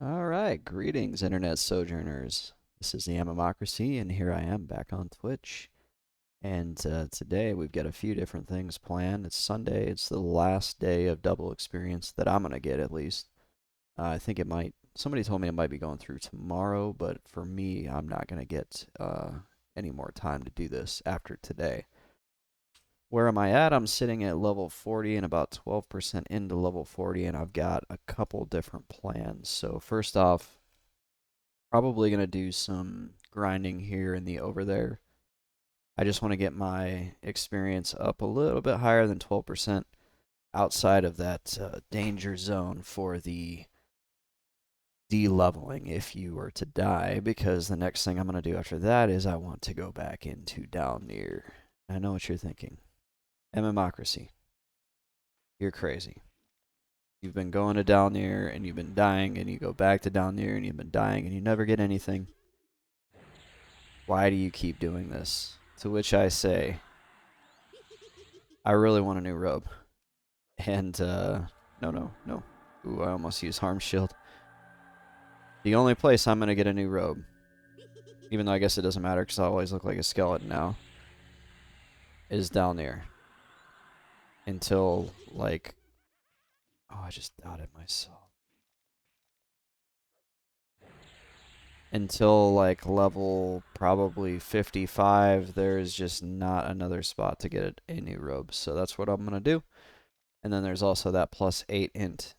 All right, greetings, internet sojourners. This is the Amimocracy, and here I am back on Twitch. And today we've got a few different things planned. It's Sunday. It's the last day of double experience that I'm gonna get at least. I think it might. Somebody told me it might be going through tomorrow, but for me, I'm not gonna get any more time to do this after today. Where am I at? I'm sitting at level 40 and about 12% into level 40, and I've got a couple different plans. So first off, probably going to do some grinding here in the over there. I just want to get my experience up a little bit higher than 12% outside of that danger zone for the de-leveling if you were to die, because the next thing I'm going to do after that is I want to go back into Dalnir. I know what you're thinking. Mimocracy. You're crazy. You've been going to Dalnir and you've been dying, and you go back to Dalnir and you've been dying and you never get anything. Why do you keep doing this? To which I say, I really want a new robe. And, no. Ooh, I almost used Harm Shield. The only place I'm going to get a new robe, even though I guess it doesn't matter because I always look like a skeleton now, is Dalnir. Until, like, oh, I just doubted myself. Until, like, level probably 55, there's just not another spot to get a new robe. So that's what I'm going to do. And then there's also that plus 8 int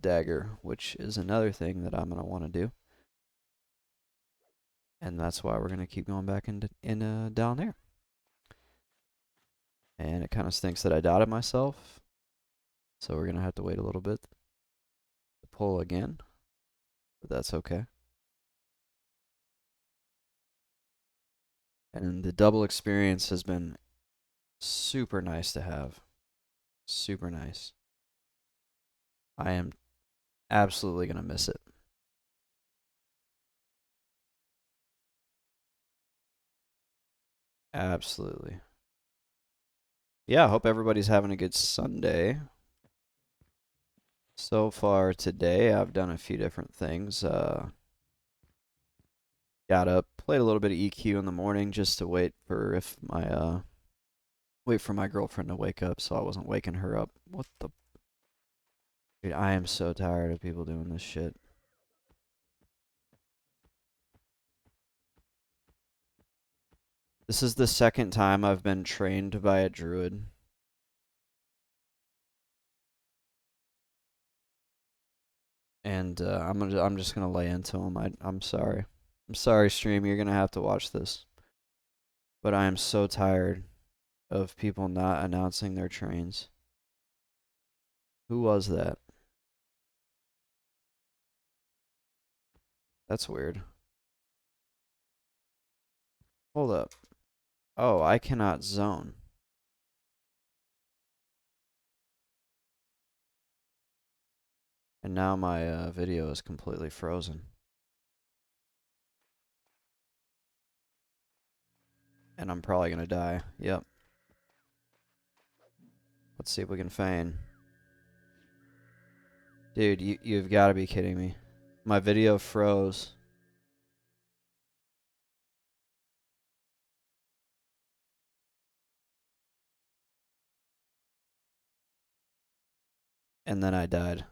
dagger, which is another thing that I'm going to want to do. And that's why we're going to keep going back down there. And it kind of stinks that I doubted myself. So we're going to have to wait a little bit to pull again. But that's okay. And the double experience has been super nice to have. Super nice. I am absolutely going to miss it. Absolutely. Yeah, I hope everybody's having a good Sunday. So far today, I've done a few different things. Got up, played a little bit of EQ in the morning just to wait for my girlfriend to wake up so I wasn't waking her up. What the Dude, I am so tired of people doing this shit. This is the second time I've been trained by a druid. And I'm just gonna lay into him. I'm sorry. I'm sorry, stream. You're gonna have to watch this. But I am so tired of people not announcing their trains. Who was that? That's weird. Hold up. Oh, I cannot zone. And now my video is completely frozen. And I'm probably gonna die. Yep. Let's see if we can feign. Dude, you've got to be kidding me. My video froze. And then I died.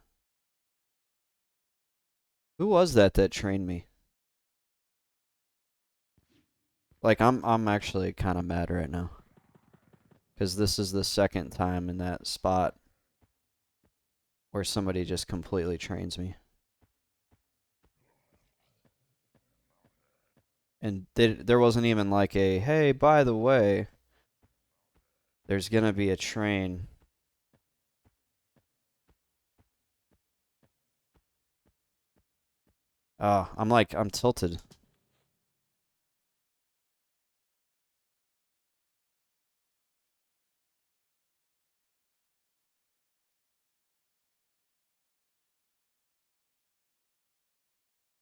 Who was that trained me? Like, I'm actually kind of mad right now. Because this is the second time in that spot where somebody just completely trains me. And there wasn't even like a, hey, by the way, there's gonna be a train. I'm tilted.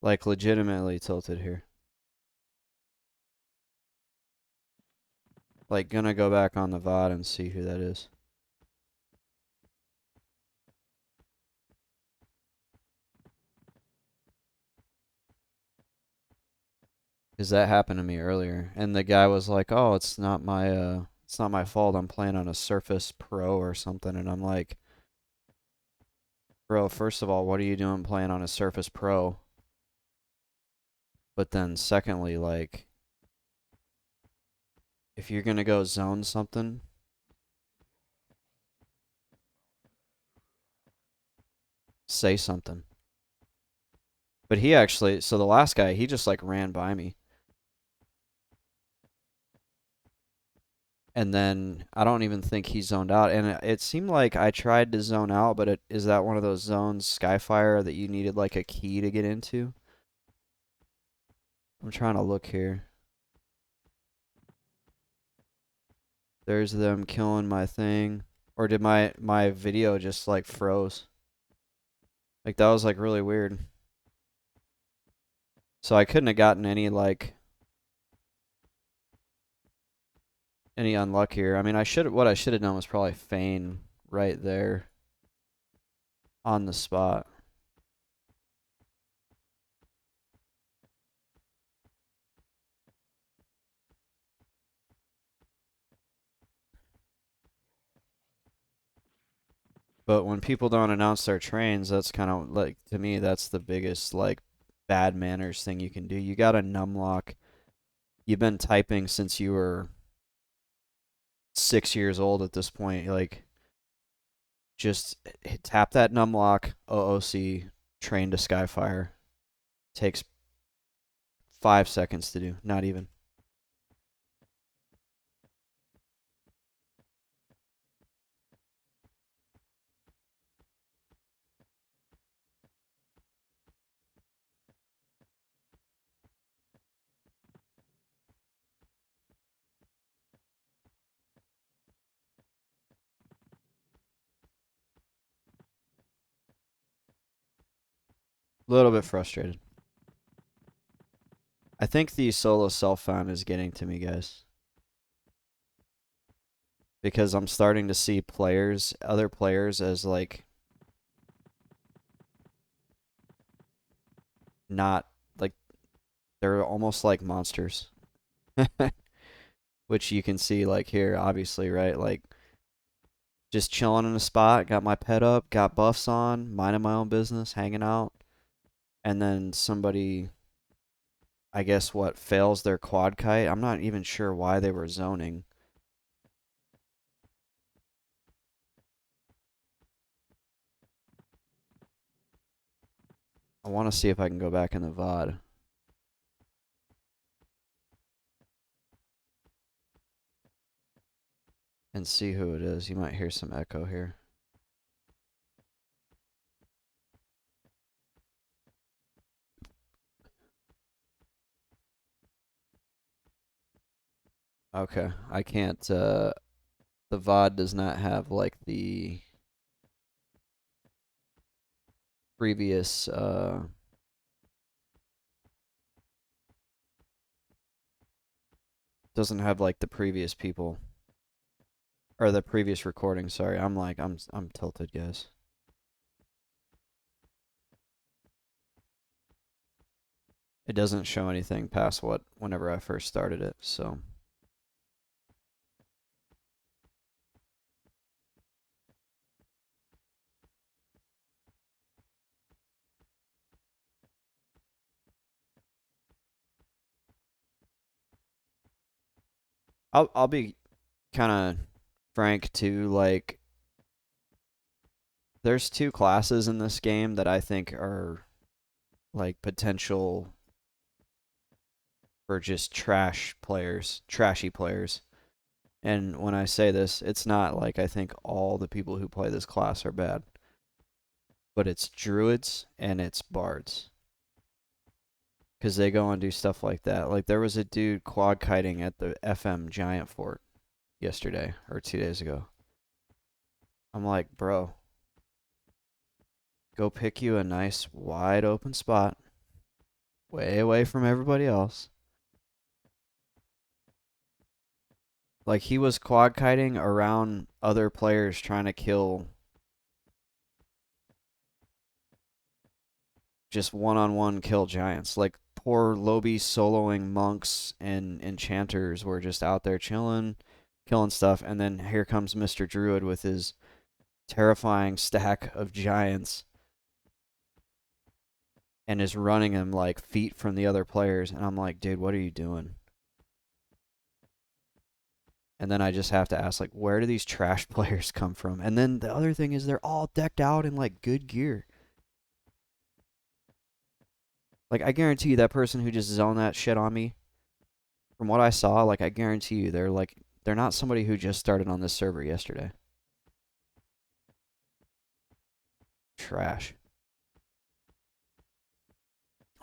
Like, legitimately tilted here. Like, gonna go back on the VOD and see who that is. 'Cause that happened to me earlier, and the guy was like, "Oh, it's not my fault. I'm playing on a Surface Pro or something." And I'm like, "Bro, first of all, what are you doing playing on a Surface Pro? But then secondly, like, if you're gonna go zone something, say something." But he actually, so the last guy, he just like ran by me. And then I don't even think he zoned out. And it seemed like I tried to zone out, but is that one of those zones, Skyfire, that you needed like a key to get into? I'm trying to look here. There's them killing my thing. Or did my video just like froze? Like that was like really weird. So I couldn't have gotten any unluck here. I mean, what I should have done was probably feign right there on the spot. But when people don't announce their trains, that's kind of like, to me, that's the biggest like bad manners thing you can do. You got a numlock. You've been typing since you were 6 years old at this point. Like, just tap that numlock, OOC, train to Skyfire. Takes 5 seconds to do, not even. A little bit frustrated. I think the solo self found is getting to me, guys. Because I'm starting to see other players as like not like they're almost like monsters. Which you can see like here, obviously, right? Like just chilling in a spot, got my pet up, got buffs on, minding my own business, hanging out, and then somebody, I guess, what fails their quad kite. I'm not even sure why they were zoning. I want to see if I can go back in the VOD and see who it is. You might hear some echo here. Okay, I can't. The VOD does not have like the previous. Doesn't have like the previous people or the previous recording. Sorry, I'm tilted, guys. It doesn't show anything past whenever I first started it, so I'll be kind of frank too. Like, there's two classes in this game that I think are like potential for just trashy players. And when I say this, it's not like I think all the people who play this class are bad, but it's druids and it's bards. Because they go and do stuff like that. Like, there was a dude quad kiting at the FM Giant Fort yesterday or 2 days ago. I'm like, bro, go pick you a nice wide open spot, way away from everybody else. Like, he was quad kiting around other players trying to kill, just one-on-one kill giants. Like, poor Lobi soloing monks and enchanters were just out there chilling, killing stuff, and then here comes Mr. Druid with his terrifying stack of giants and is running him like feet from the other players, and I'm like, dude, what are you doing? And then I just have to ask, like, where do these trash players come from? And then the other thing is they're all decked out in like good gear. Like, I guarantee you that person who just zoned that shit on me, from what I saw, like, I guarantee you they're not somebody who just started on this server yesterday. Trash.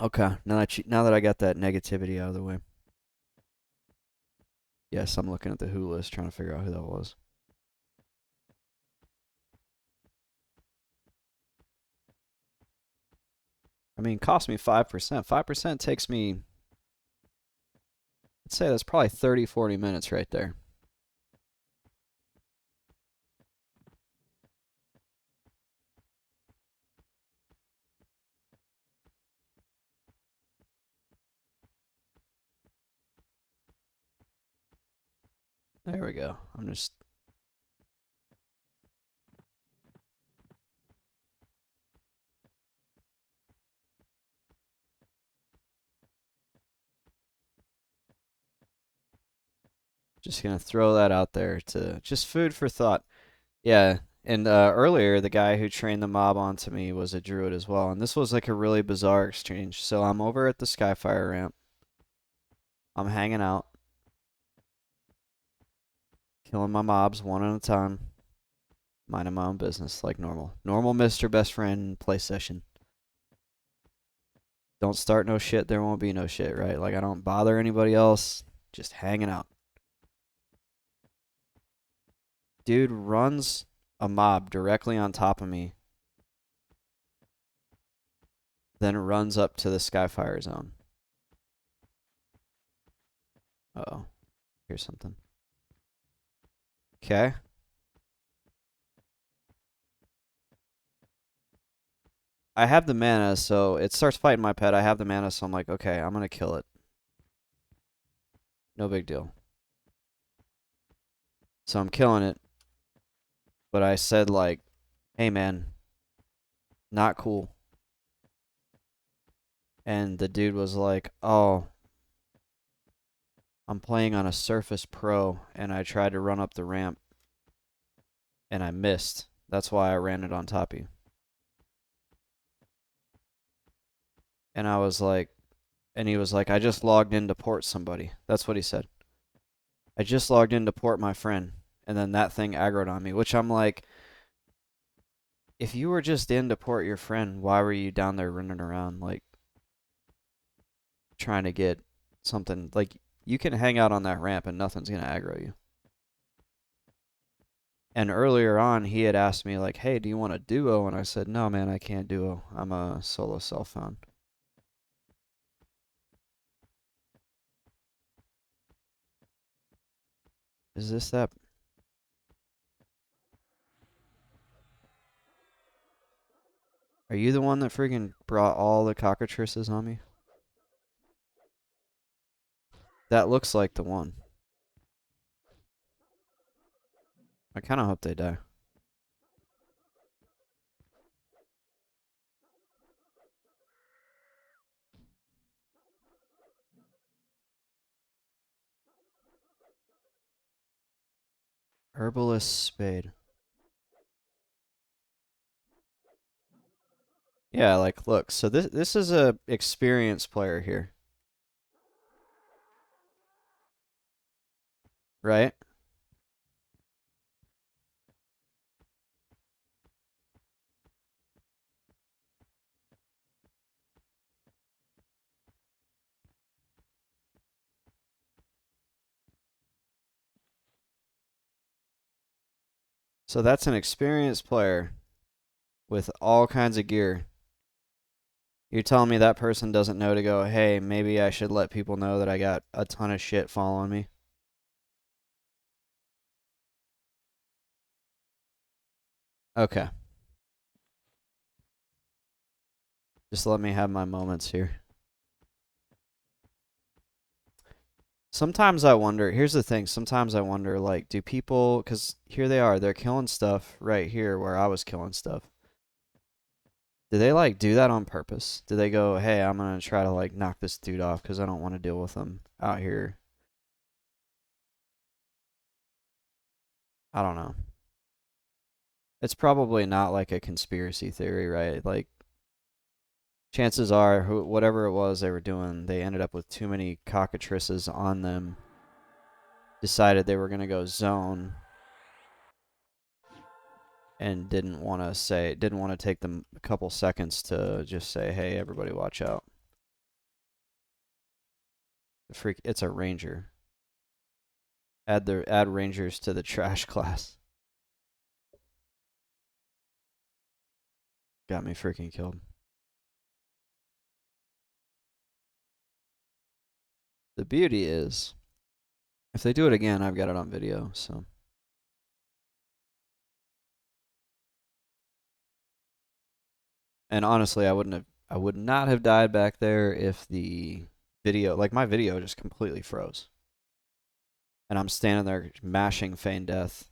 Okay, now that I got that negativity out of the way. Yes, I'm looking at the who list trying to figure out who that was. I mean, cost me 5%. 5% takes me, let's say that's probably 30, 40 minutes right there. There we go. I'm just gonna throw that out there to just food for thought. Yeah, and earlier the guy who trained the mob onto me was a druid as well, and this was like a really bizarre exchange. So I'm over at the Skyfire ramp. I'm hanging out, killing my mobs one at a time, minding my own business like normal. Normal Mr. Best Friend play session. Don't start no shit, there won't be no shit, right? Like I don't bother anybody else, just hanging out. Dude runs a mob directly on top of me, then runs up to the Skyfire zone. Uh-oh. Here's something. Okay. I have the mana, so it starts fighting my pet. I have the mana, so I'm like, okay, I'm gonna kill it. No big deal. So I'm killing it, but I said like, hey man, not cool. And the dude was like, oh, I'm playing on a Surface Pro, and I tried to run up the ramp, and I missed. That's why I ran it on top of you. And I was like, and he was like, I just logged in to port somebody. That's what he said. I just logged in to port my friend, and then that thing aggroed on me, which I'm like, if you were just in to port your friend, why were you down there running around like trying to get something? Like you can hang out on that ramp and nothing's gonna aggro you. And earlier on, he had asked me like, "Hey, do you want a duo?" And I said, "No, man, I can't duo. I'm a solo self found." Is this that? Are you the one that freaking brought all the cockatrices on me? That looks like the one. I kind of hope they die. Herbalist Spade. Yeah, like look. So this is a experienced player here, right? So that's an experienced player with all kinds of gear. You're telling me that person doesn't know to go, hey, maybe I should let people know that I got a ton of shit following me? Okay. Just let me have my moments here. Sometimes I wonder, here's the thing, sometimes I wonder, like, do people, because here they are, they're killing stuff right here where I was killing stuff. Do they, like, do that on purpose? Do they go, hey, I'm gonna try to, like, knock this dude off because I don't want to deal with him out here? I don't know. It's probably not, like, a conspiracy theory, right? Like, chances are, whatever it was they were doing, they ended up with too many cockatrices on them, decided they were gonna go zone, and didn't want to take them a couple seconds to just say, hey, everybody watch out. It's a ranger. Add rangers to the trash class. Got me freaking killed. The beauty is, if they do it again, I've got it on video, so. And honestly, I would not have died back there if the video, like my video just completely froze. And I'm standing there mashing feign death.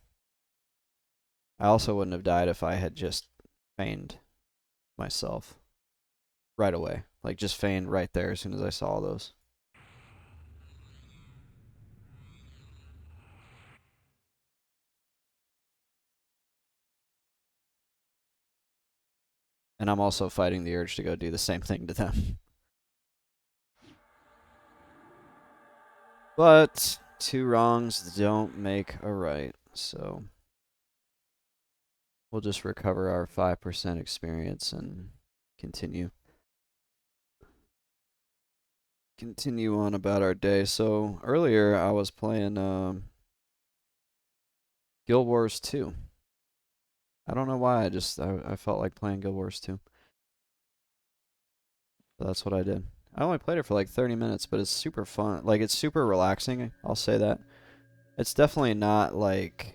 I also wouldn't have died if I had just feigned myself right away. Like just feigned right there as soon as I saw those. And I'm also fighting the urge to go do the same thing to them. But two wrongs don't make a right, so we'll just recover our 5% experience and continue. Continue on about our day. So earlier I was playing Guild Wars 2. I don't know why, I felt like playing Guild Wars 2. So that's what I did. I only played it for like 30 minutes, but it's super fun. Like it's super relaxing, I'll say that. It's definitely not like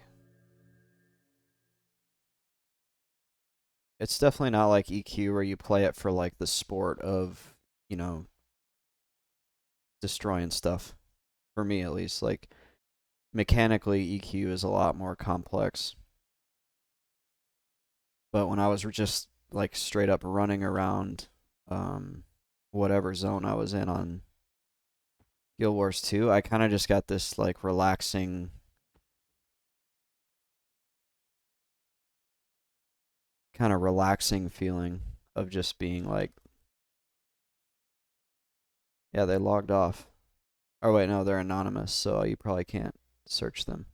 EQ where you play it for like the sport of, you know, destroying stuff. For me at least, like mechanically EQ is a lot more complex. But when I was just like straight up running around whatever zone I was in on Guild Wars 2, I kind of just got this like relaxing feeling of just being like, yeah, they logged off. Oh wait, no, they're anonymous, so you probably can't search them.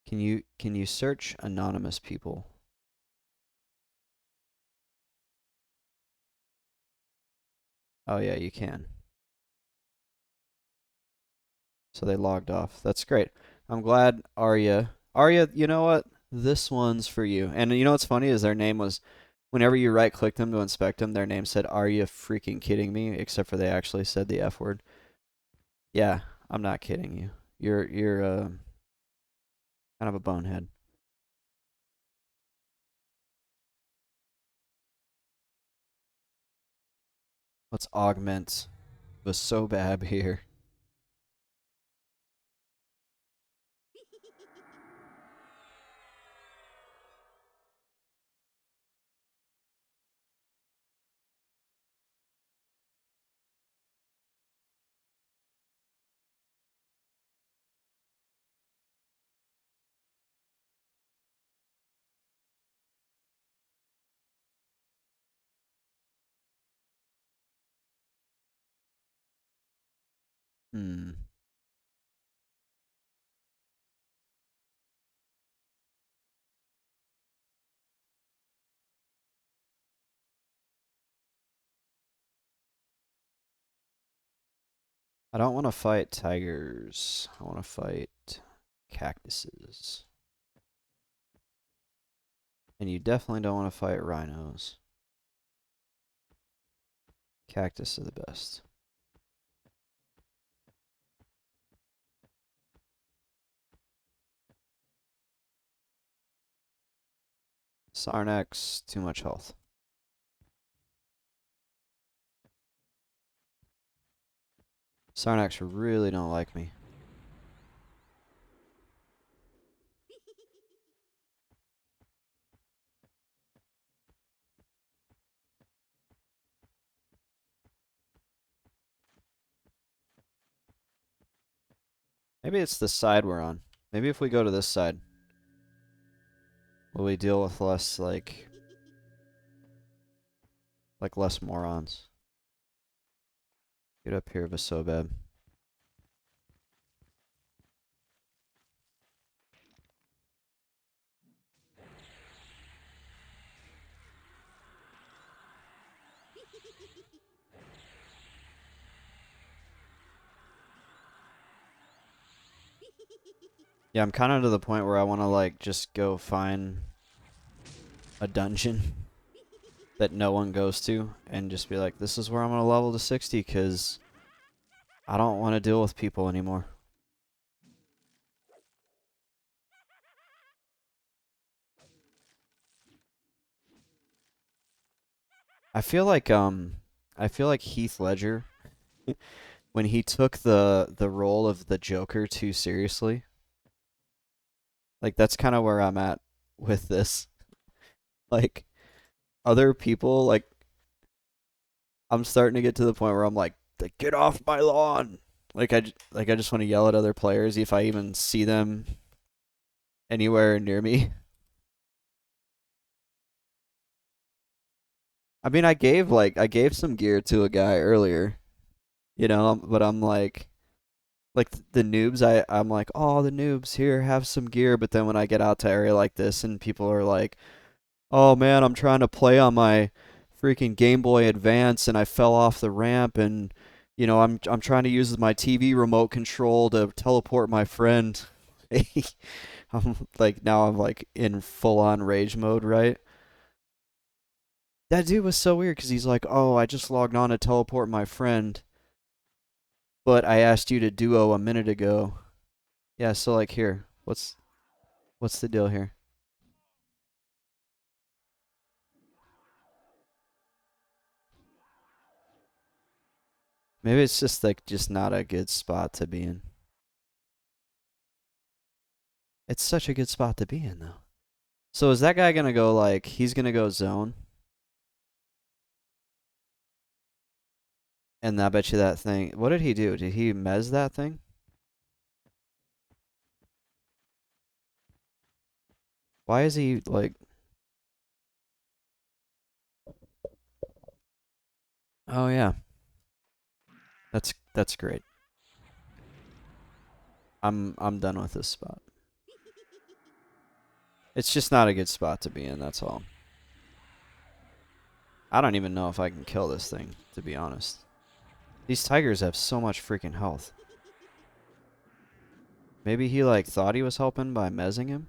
Can you search anonymous people? Oh yeah, you can. So they logged off. That's great. I'm glad Arya. Arya, you know what? This one's for you. And you know what's funny is their name was, whenever you right click them to inspect them, their name said, "Are you freaking kidding me?" Except for they actually said the F word. Yeah, I'm not kidding you. You're kind of a bonehead. Let's augment the Sobab here. Hmm. I don't want to fight tigers. I want to fight cactuses. And you definitely don't want to fight rhinos. Cactus are the best. Sarnax, too much health. Sarnax really don't like me. Maybe it's the side we're on. Maybe if we go to this side, will we deal with less, like less morons? Get up here, Vasobeb. Yeah, I'm kind of to the point where I want to, like, just go find a dungeon that no one goes to and just be like, this is where I'm going to level to 60 because I don't want to deal with people anymore. I feel like Heath Ledger when he took the role of the Joker too seriously. Like that's kind of where I'm at with this. Like other people, like I'm starting to get to the point where I'm like get off my lawn. I just want to yell at other players if I even see them anywhere near me. I mean, I gave some gear to a guy earlier, you know, but I'm like the noobs, I'm like, oh, the noobs here have some gear, but then when I get out to area like this and people are like, oh man, I'm trying to play on my freaking Game Boy Advance and I fell off the ramp and you know I'm trying to use my TV remote control to teleport my friend. I'm like now I'm like in full on rage mode, right? That dude was so weird because he's like, oh, I just logged on to teleport my friend, but I asked you to duo a minute ago. Yeah, so like here, what's the deal here? Maybe it's just like just not a good spot to be in. It's such a good spot to be in though. So is that guy gonna go like he's gonna go zone? And I bet you that thing. What did he do? Did he mez that thing? Why is he like? Oh yeah, that's great. I'm done with this spot. It's just not a good spot to be in. That's all. I don't even know if I can kill this thing, to be honest. These tigers have so much freaking health. Maybe he like thought he was helping by mezzing him.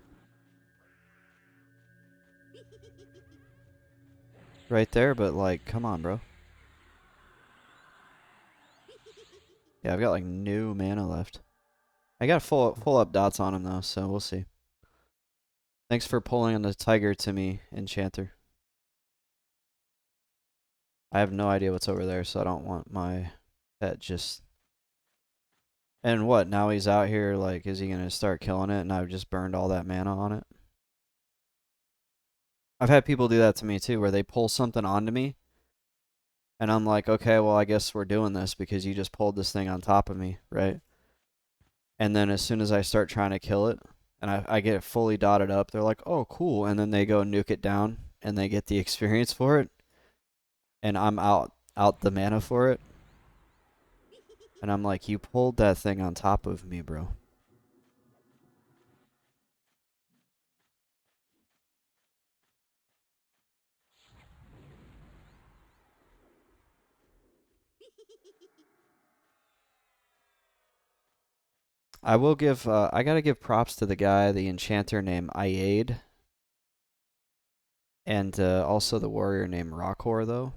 Right there, but like, come on, bro. Yeah, I've got like no mana left. I got full up dots on him though, so we'll see. Thanks for pulling on the tiger to me, Enchanter. I have no idea what's over there, so I don't want my pet just. And what? Now he's out here, like, is he gonna start killing it and I've just burned all that mana on it? I've had people do that to me too, where they pull something onto me, and I'm like, okay, well, I guess we're doing this because you just pulled this thing on top of me, right? And then as soon as I start trying to kill it, and I get it fully dotted up, they're like, oh, cool. And then they go nuke it down, and they get the experience for it, and I'm out the mana for it. And I'm like, you pulled that thing on top of me, bro. I will give, I gotta give props to the guy, the enchanter named Ayade, and also the warrior named Rockor, though.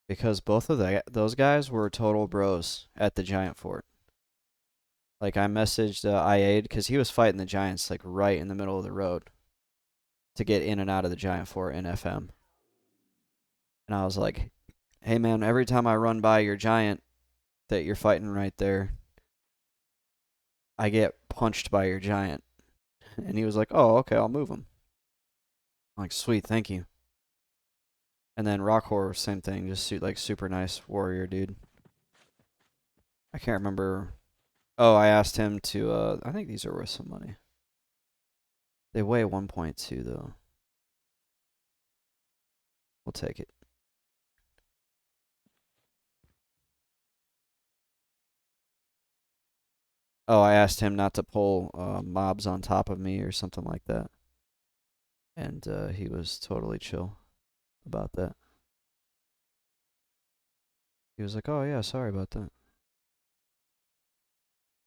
Because both of those guys were total bros at the giant fort. Like, I messaged Ayade, because he was fighting the giants, like, right in the middle of the road to get in and out of the giant fort in FM. And I was like, hey, man, every time I run by your giant, that you're fighting right there, I get punched by your giant. And he was like, oh, okay, I'll move him. I'm like, sweet, thank you. And then Rock Horror, same thing, just like super nice warrior dude. I can't remember. Oh, I asked him to, I think these are worth some money. They weigh 1.2 though. We'll take it. Oh, I asked him not to pull mobs on top of me or something like that. And he was totally chill about that. He was like, "Oh yeah, sorry about that."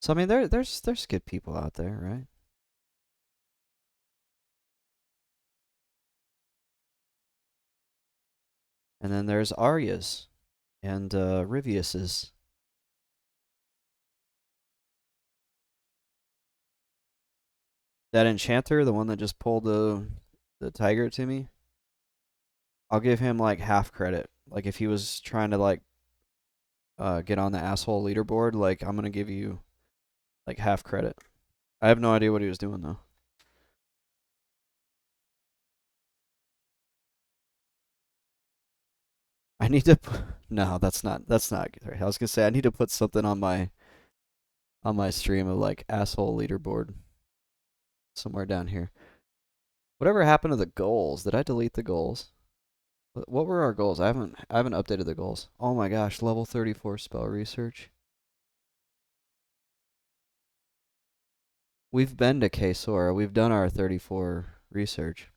So I mean, there's good people out there, right? And then there's Arya's and Rivius's. That enchanter, the one that just pulled the tiger to me, I'll give him like half credit. Like if he was trying to like get on the asshole leaderboard, like I'm gonna give you like half credit. I have no idea what he was doing though. I need to. No, that's not right. I was gonna say I need to put something on my stream of like asshole leaderboard somewhere down here. Whatever happened to the goals? Did I delete the goals? What were our goals? I haven't updated the goals. Oh my gosh, level 34 spell research. We've been to Kesora. We've done our 34 research.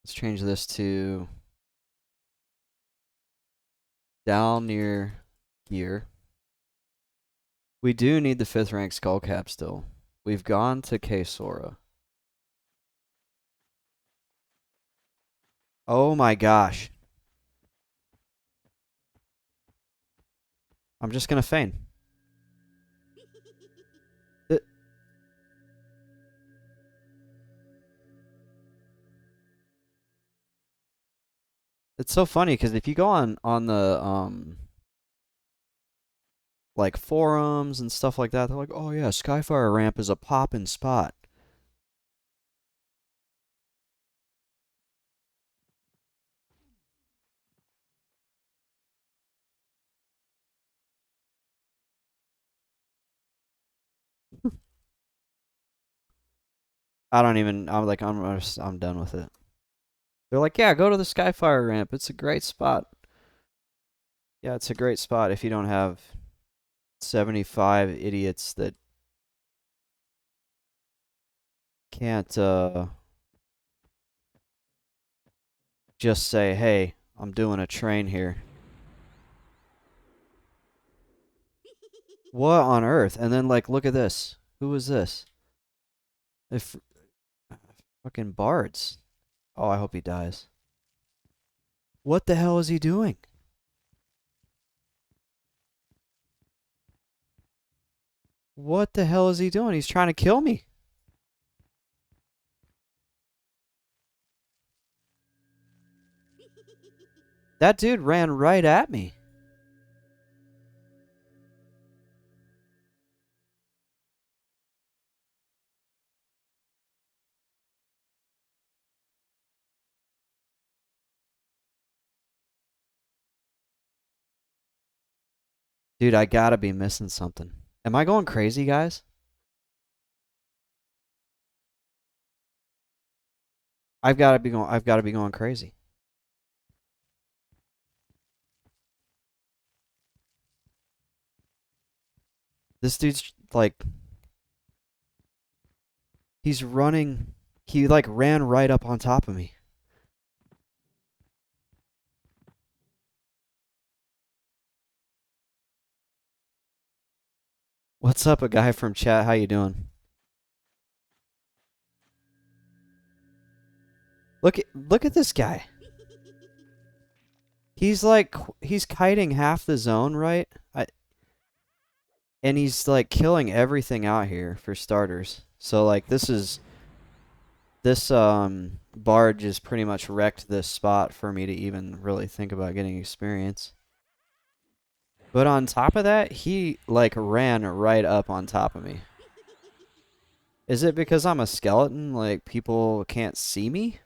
Let's change this to Dalnir gear. We do need the 5th rank skull cap still. We've gone to Kesora. Oh my gosh. I'm just gonna feign. It, it's so funny because if you go on the like forums and stuff like that, they're like, "Oh yeah, Skyfire ramp is a poppin' spot." I don't even. I'm done with it. They're like, "Yeah, go to the Skyfire ramp. It's a great spot." Yeah, it's a great spot if you don't have 75 idiots that can't just say, "Hey, I'm doing a train here." What on earth? And then like, look at this. Who is this? If fucking bards. Oh, I hope he dies. What the hell is he doing? What the hell is he doing? He's trying to kill me. That dude ran right at me. Dude, I gotta be missing something. Am I going crazy, guys? I've gotta be going crazy. This dude's like he's running. He like ran right up on top of me. What's up, a guy from chat? How you doing? Look at this guy. He's like he's kiting half the zone, right? And he's like killing everything out here for starters. So like this bard just pretty much wrecked this spot for me to even really think about getting experience. But on top of that, he like ran right up on top of me. Is it because I'm a skeleton? Like people can't see me?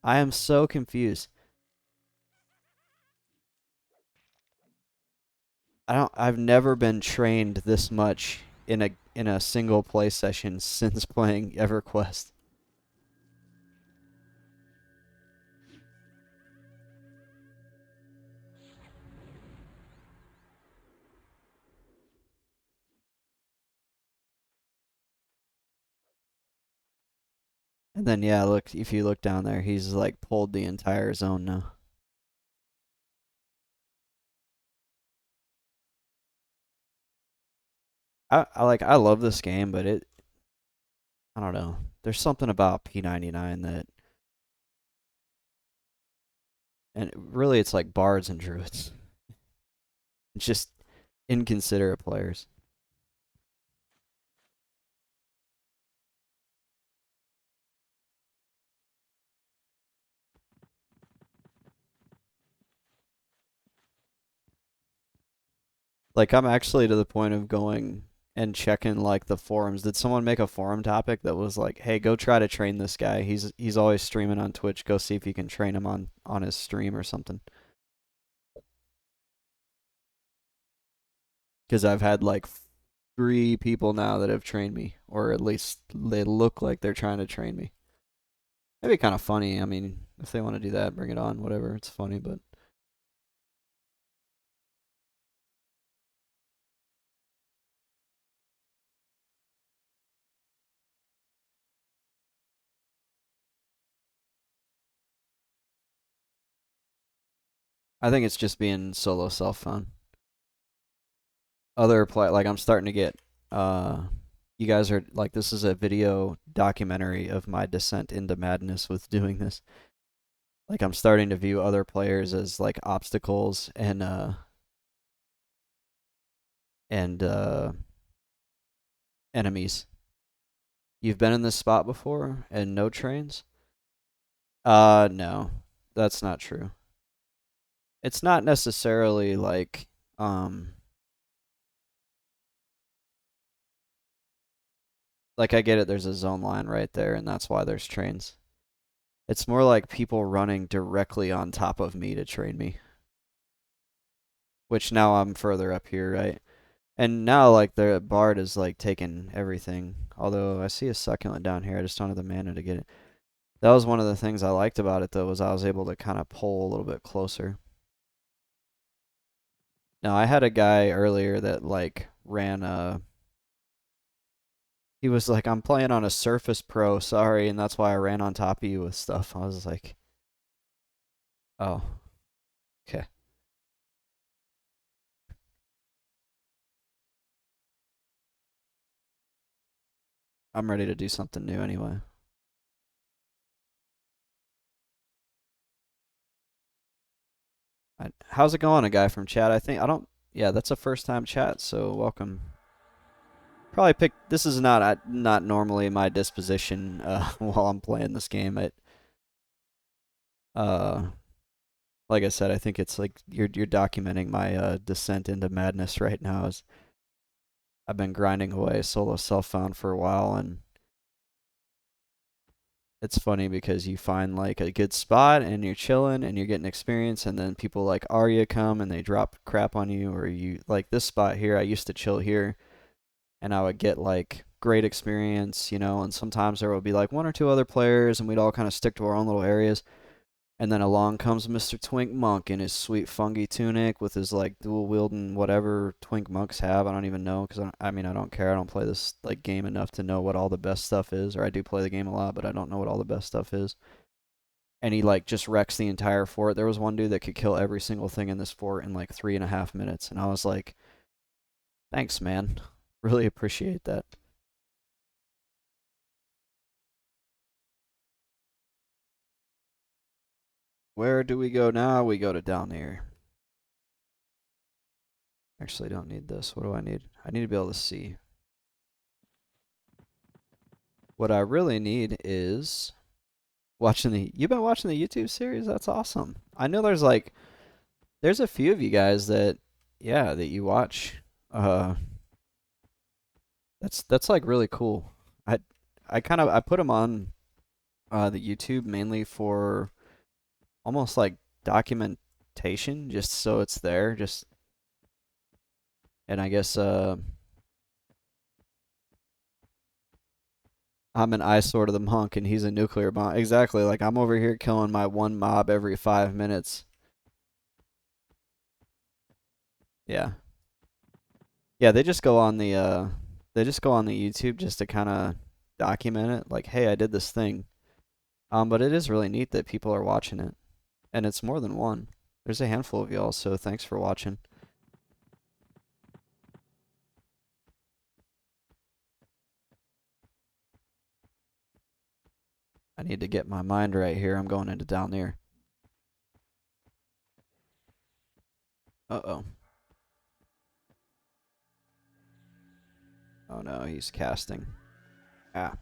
I am so confused. I've never been trained this much in a single play session since playing EverQuest. And then yeah, look if you look down there, he's like pulled the entire zone now. I love this game, but I don't know. There's something about P1999 that and really it's like bards and druids. It's just inconsiderate players. Like I'm actually to the point of going and checking like the forums. Did someone make a forum topic that was like, "Hey, go try to train this guy. He's always streaming on Twitch. Go see if you can train him on his stream or something." Because I've had like 3 people now that have trained me, or at least they look like they're trying to train me. That'd be kind of funny. I mean, if they want to do that, bring it on. Whatever. It's funny, but I think it's just being solo self fun. Other play like I'm starting to get you guys are like this is a video documentary of my descent into madness with doing this. Like I'm starting to view other players as like obstacles and enemies. You've been in this spot before and no trains? No. That's not true. It's not necessarily like I get it there's a zone line right there and that's why there's trains. It's more like people running directly on top of me to train me. Which now I'm further up here, right? And now like the bard is like taking everything. Although I see a succulent down here, I just don't have the mana to get it. That was one of the things I liked about it though, was I was able to kind of pull a little bit closer. Now I had a guy earlier that like ran a he was like, I'm playing on a Surface Pro, sorry, and that's why I ran on top of you with stuff. I was like, oh, okay. I'm ready to do something new anyway. How's it going, a guy from chat? I don't. Yeah, that's a first time chat, so welcome. Probably pick. This is not normally my disposition while I'm playing this game. Uh, like I said, I think it's like you're documenting my descent into madness right now. As I've been grinding away solo self found for a while, and it's funny because you find like a good spot and you're chilling and you're getting experience, and then people like Arya come and they drop crap on you, or you like this spot here. I used to chill here and I would get like great experience, and sometimes there would be like 1 or 2 other players and we'd all kind of stick to our own little areas. And then along comes Mr. Twink Monk in his sweet fungi tunic with his like dual wielding whatever Twink Monks have. I don't even know because I mean I don't care. I don't play this like game enough to know what all the best stuff is, or I do play the game a lot, but I don't know what all the best stuff is. And he like just wrecks the entire fort. There was one dude that could kill every single thing in this fort in like 3.5 minutes, and I was like, thanks, man. Really appreciate that. Where do we go now? We go to Dalnir. Actually, I don't need this. What do I need? I need to be able to see. What I really need is watching the. You've been watching the YouTube series? That's awesome. I know there's a few of you guys that yeah, that you watch. Uh, that's like really cool. I I put them on the YouTube mainly for almost like documentation, just so it's there. Just and I guess I'm an eyesore to the monk and he's a nuclear bomb. Exactly. Like I'm over here killing my one mob every 5 minutes. Yeah. Yeah, they just go on the YouTube just to kind of document it. Like, hey, I did this thing. But it is really neat that people are watching it, and it's more than one. There's a handful of y'all, so thanks for watching. I need to get my mind right here. I'm going into Dalnir. Uh-oh. Oh no, he's casting. Ah,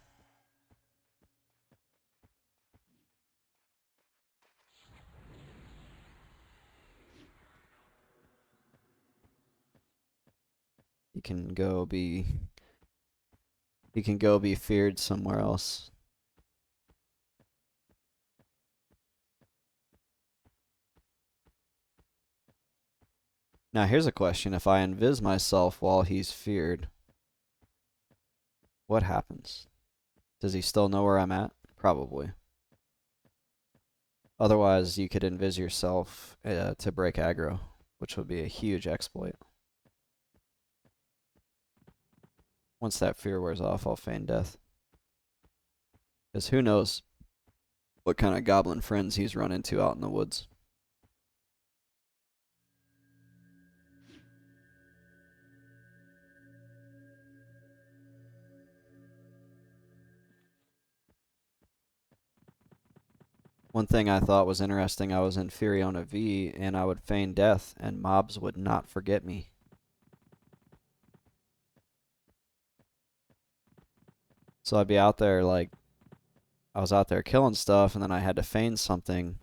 he can go be he can go be feared somewhere else. Now here's a question. If I invis myself while he's feared, what happens? Does he still know where I'm at? Probably. Otherwise, you could invis yourself to break aggro, which would be a huge exploit. Once that fear wears off, I'll feign death. Because who knows what kind of goblin friends he's run into out in the woods. One thing I thought was interesting, I was in Furiona V and I would feign death and mobs would not forget me. So I'd be out there like I was out there killing stuff and then I had to feign something,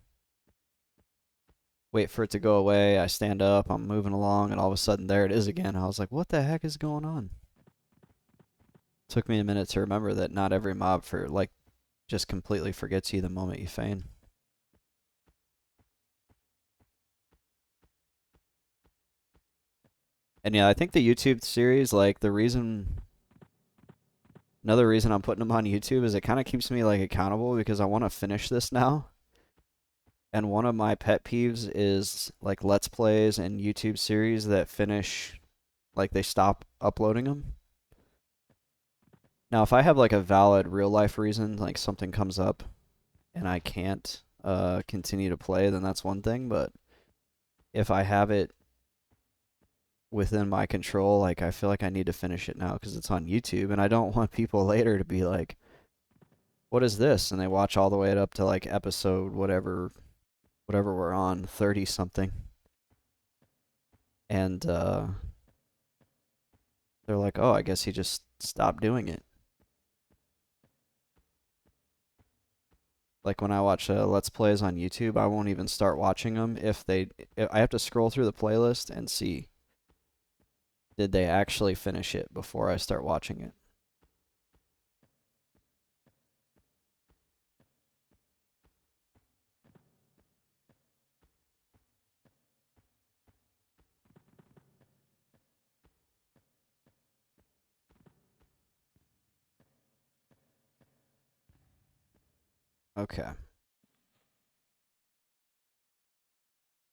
wait for it to go away, I stand up, I'm moving along and all of a sudden there it is again. I was like, what the heck is going on? Took me a minute to remember that not every mob for like just completely forgets you the moment you feign. And yeah, I think the YouTube series, like another reason I'm putting them on YouTube is it kind of keeps me like accountable because I want to finish this now. And one of my pet peeves is like Let's Plays and YouTube series that finish, like they stop uploading them. Now, if I have like a valid real life reason, like something comes up and I can't continue to play, then that's one thing. But if I have it within my control, like I feel like I need to finish it now because it's on YouTube, and I don't want people later to be like, "What is this?" and they watch all the way up to like episode whatever we're on, 30 something, and they're like, "Oh, I guess he just stopped doing it." Like when I watch Let's Plays on YouTube, I won't even start watching them if I have to scroll through the playlist and see did they actually finish it before I start watching it. Okay.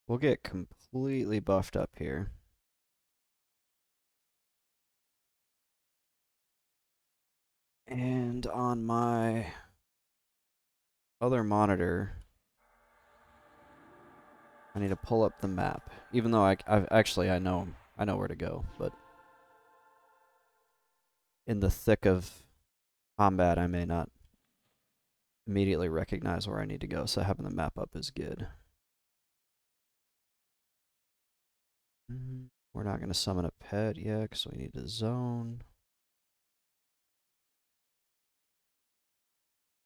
We'll get completely buffed up here. And on my other monitor, I need to pull up the map. Even though I've actually I know where to go, but in the thick of combat, I may not immediately recognize where I need to go. So having the map up is good. We're not gonna summon a pet yet because we need to zone.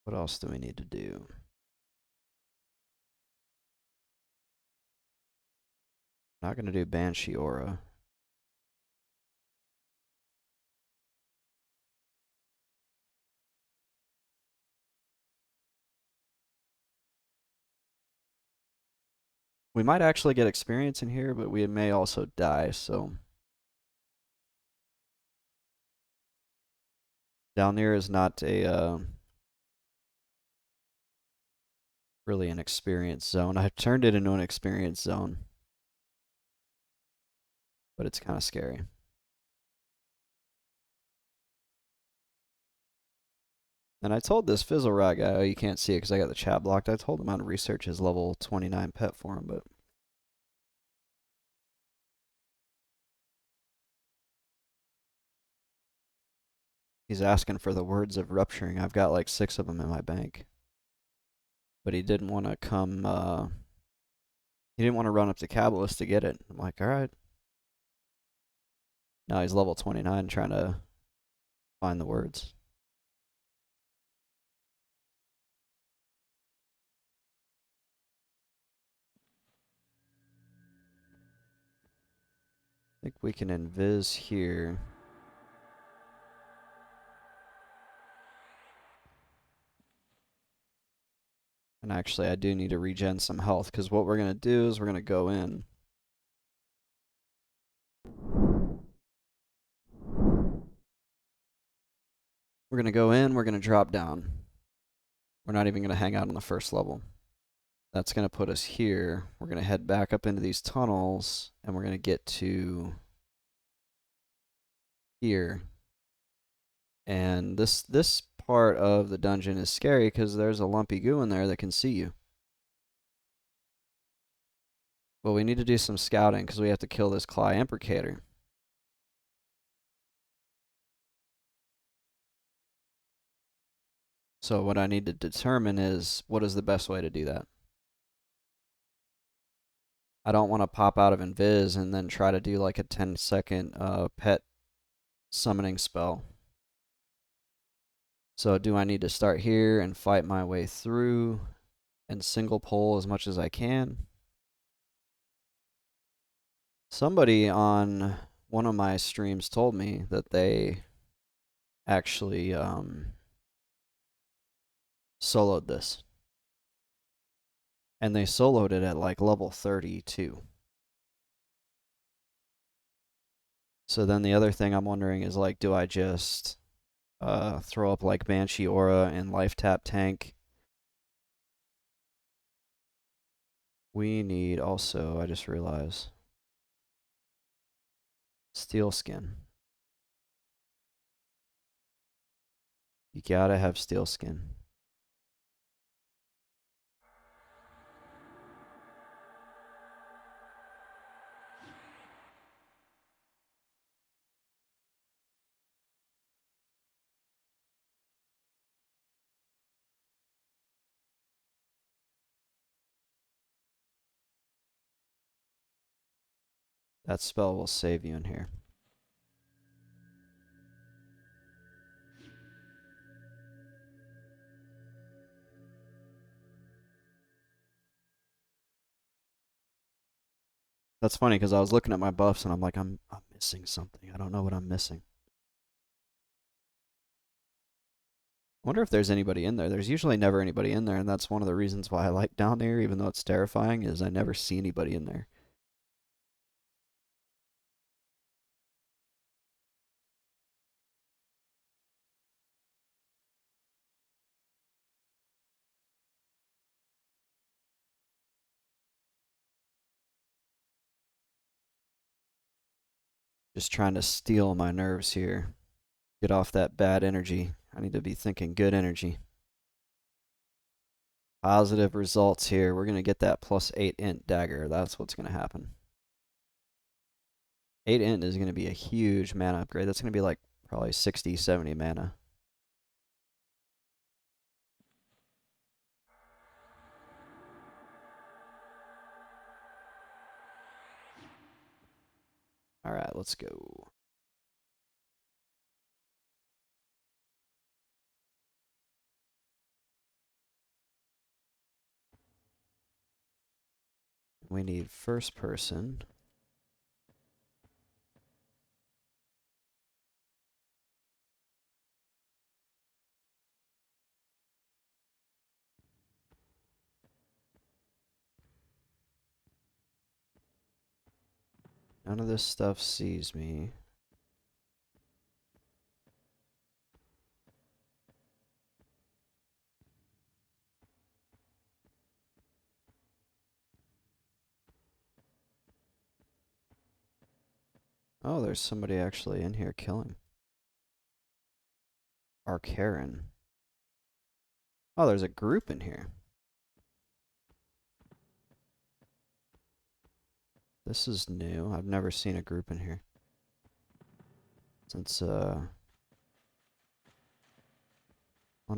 What else do we need to do? Not gonna do Banshee Aura. We might actually get experience in here, but we may also die, so. Dalnir is not a really an experience zone. I've turned it into an experience zone, but it's kind of scary. And I told this Fizzle Rat guy, oh, you can't see it because I got the chat blocked. I told him how to research his level 29 pet for him, but he's asking for the words of rupturing. I've got like 6 of them in my bank. But he didn't want to come, he didn't want to run up to Cabalist to get it. I'm like, all right. Now he's level 29 trying to find the words. I think we can invis here. And actually, I do need to regen some health, because what we're going to do is we're going to go in. We're going to go in, we're going to drop down. We're not even going to hang out on the first level. That's going to put us here. We're going to head back up into these tunnels, and we're going to get to here. And this part of the dungeon is scary because there's a lumpy goo in there that can see you. Well, we need to do some scouting because we have to kill this Cly Imprecator. So what I need to determine is what is the best way to do that. I don't want to pop out of Invis and then try to do like a 10-second pet summoning spell. So do I need to start here and fight my way through and single pull as much as I can? Somebody on one of my streams told me that they actually soloed this. And they soloed it at like level 32. So then the other thing I'm wondering is like, do I just throw up like Banshee Aura and Life Tap Tank? We need also, I just realized, Steel Skin. You gotta have Steel Skin. That spell will save you in here. That's funny because I was looking at my buffs and I'm like, I'm missing something. I don't know what I'm missing. I wonder if there's anybody in there. There's usually never anybody in there, and that's one of the reasons why I like Dalnir, even though it's terrifying, is I never see anybody in there. Just trying to steal my nerves here. Get off that bad energy. I need to be thinking good energy. Positive results here. We're going to get that plus 8 int dagger. That's what's going to happen. 8 int is going to be a huge mana upgrade. That's going to be like probably 60, 70 mana. All right, let's go. We need first person. None of this stuff sees me. Oh, there's somebody actually in here killing. Arcaren. Oh, there's a group in here. This is new. I've never seen a group in here. Since, wonder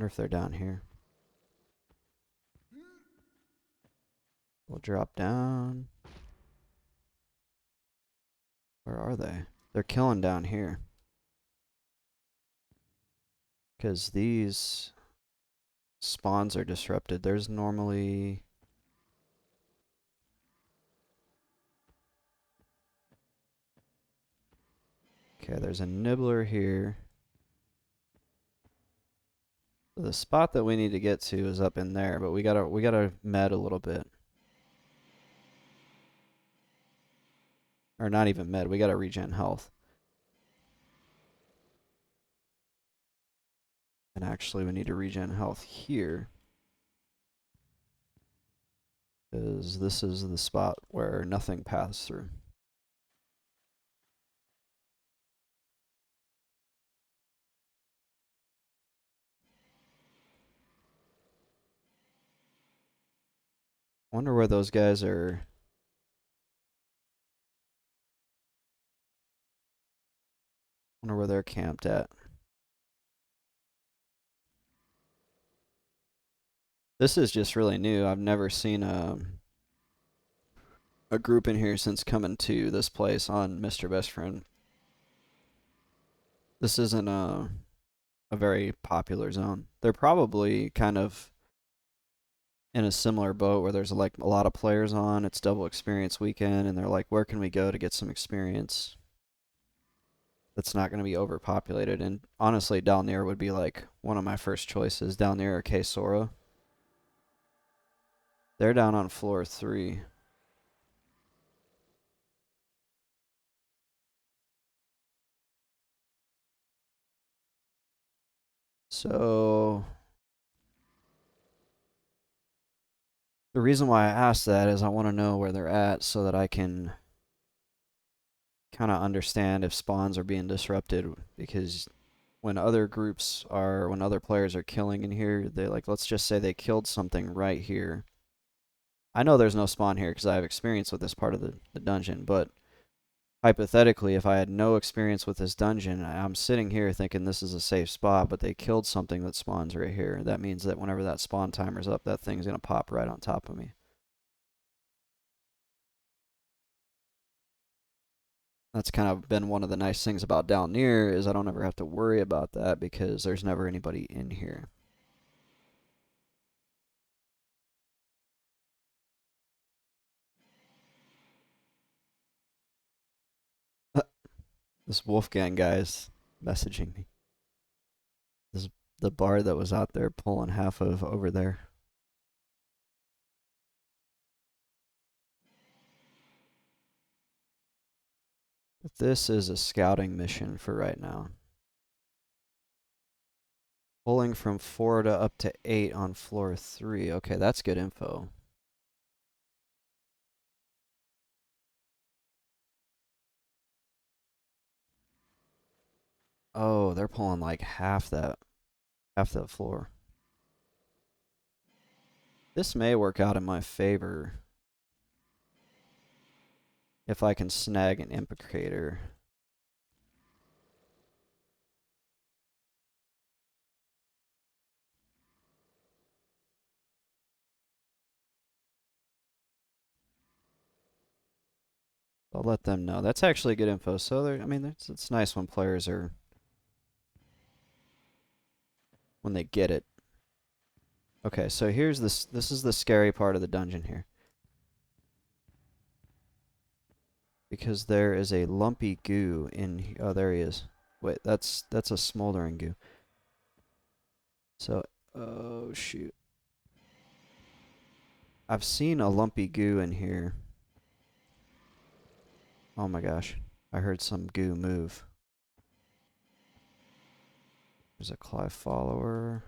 if they're down here. We'll drop down. Where are they? They're killing down here. Because these spawns are disrupted. There's normally... Okay, there's a nibbler here. The spot that we need to get to is up in there, but we gotta med a little bit. Or not even med, we gotta regen health. And actually we need to regen health here. Because this is the spot where nothing passes through. Wonder where those guys are. Wonder where they're camped at. This is just really new. I've never seen a group in here since coming to this place on Mr. Best Friend. This isn't a very popular zone. They're probably kind of in a similar boat where there's like a lot of players on. It's double experience weekend, and they're like, where can we go to get some experience that's not going to be overpopulated? And honestly, Dalnir would be like one of my first choices. Dalnir or K-Sora. They're down on floor 3. So the reason why I asked that is I want to know where they're at so that I can kind of understand if spawns are being disrupted, because when other players are killing in here, they like, let's just say they killed something right here. I know there's no spawn here because I have experience with this part of the dungeon, but hypothetically, if I had no experience with this dungeon, I'm sitting here thinking this is a safe spot, but they killed something that spawns right here. That means that whenever that spawn timer's up, that thing's going to pop right on top of me. That's kind of been one of the nice things about Dalnir is I don't ever have to worry about that because there's never anybody in here. This Wolfgang guy's messaging me. This is the bar that was out there pulling half of over there. But this is a scouting mission for right now. Pulling from 4 to up to 8 on floor 3. Okay, that's good info. Oh, they're pulling like half that floor. This may work out in my favor if I can snag an implicator. I'll let them know. That's actually good info. So I mean, it's nice when players are when they get it. Okay, so here's this. This is the scary part of the dungeon here, because there is a lumpy goo in. Oh, there he is. Wait, that's a smoldering goo. So, oh shoot. I've seen a lumpy goo in here Oh my gosh. I heard some goo move. There's a Clive follower.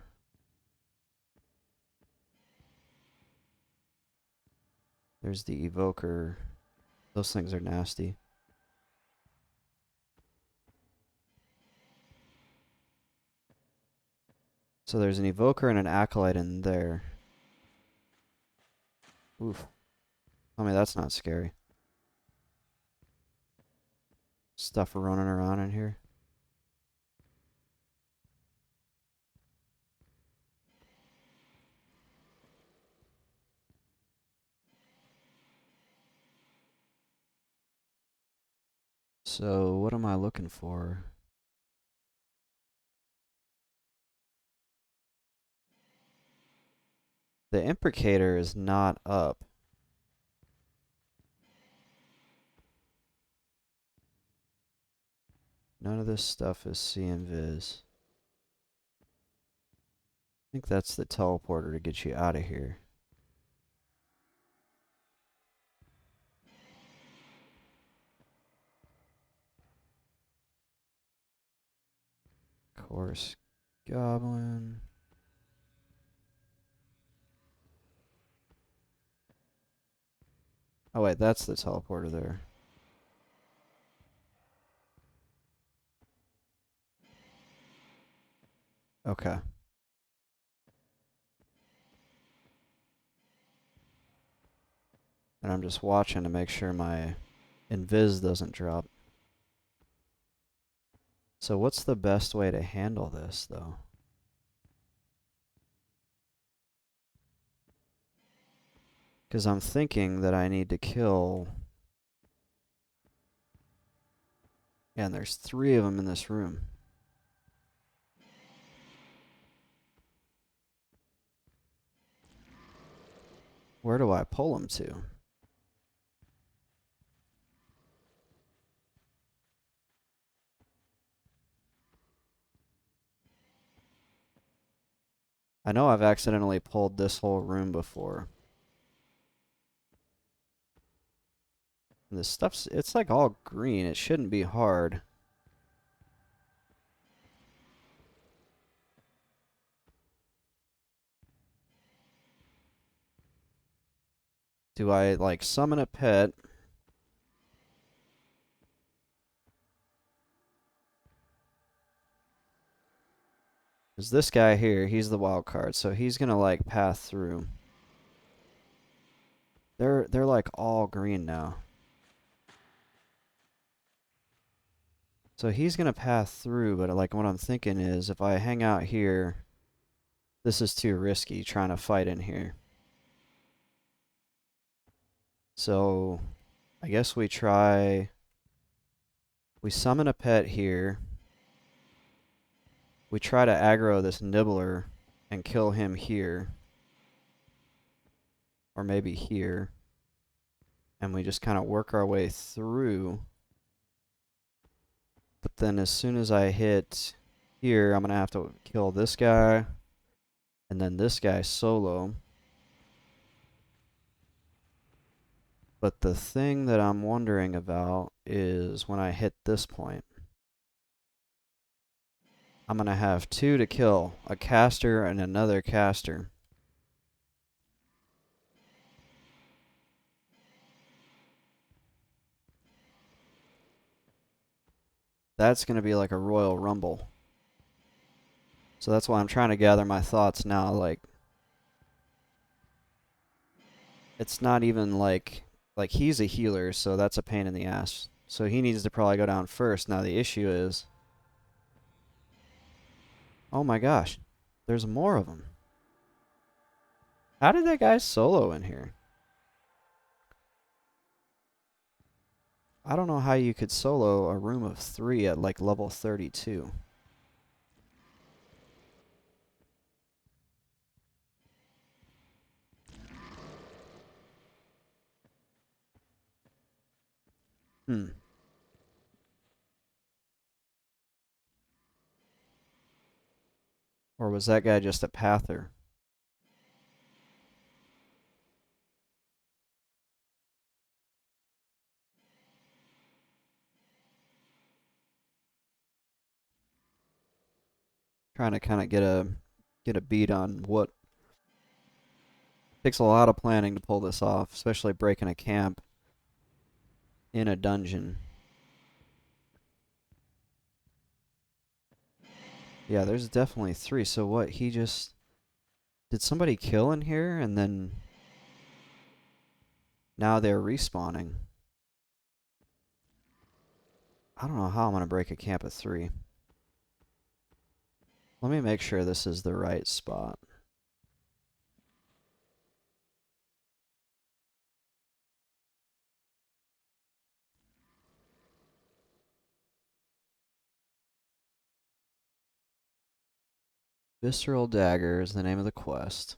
There's the evoker. Those things are nasty. So there's an evoker and an acolyte in there. Oof. I mean, that's not scary. Stuff running around in here. So, what am I looking for? The imprecator is not up. None of this stuff is seeing viz. I think that's the teleporter to get you out of here. Course goblin. Oh wait, that's the teleporter there. Okay. And I'm just watching to make sure my invis doesn't drop. So what's the best way to handle this, though? Because I'm thinking that I need to kill... Yeah, and there's 3 of them in this room. Where do I pull them to? I know I've accidentally pulled this whole room before. And this stuff's... It's like all green. It shouldn't be hard. Do I, like, summon a pet? Because this guy here, he's the wild card, so he's gonna, like, path through. They're like all green now. So he's gonna path through, but like what I'm thinking is if I hang out here, this is too risky trying to fight in here. So I guess we summon a pet here. We try to aggro this nibbler and kill him here. Or maybe here. And we just kind of work our way through. But then as soon as I hit here, I'm going to have to kill this guy. And then this guy solo. But the thing that I'm wondering about is when I hit this point. I'm going to have 2 to kill. A caster and another caster. That's going to be like a Royal Rumble. So that's why I'm trying to gather my thoughts now. Like, it's not even like he's a healer, so that's a pain in the ass. So he needs to probably go down first. Now the issue is, oh my gosh, there's more of them. How did that guy solo in here? I don't know how you could solo a room of 3 at like level 32. Hmm. Or was that guy just a pather? Trying to kind of get a beat on what takes a lot of planning to pull this off, especially breaking a camp in a dungeon. Yeah, there's definitely 3. So what? Did somebody kill in here and then now they're respawning? I don't know how I'm gonna break a camp of 3. Let me make sure this is the right spot. Visceral Dagger is the name of the quest.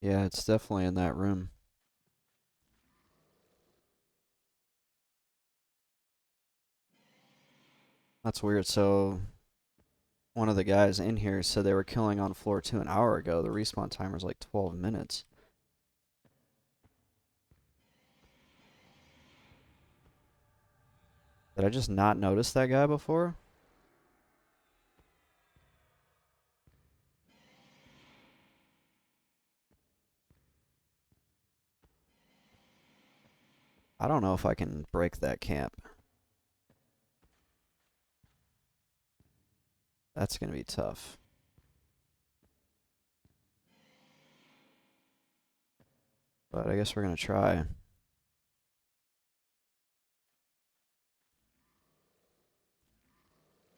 Yeah, it's definitely in that room. That's weird. So one of the guys in here said they were killing on floor 2 an hour ago. The respawn timer's like 12 minutes. Did I just not notice that guy before? I don't know if I can break that camp. That's gonna be tough. But I guess we're gonna try.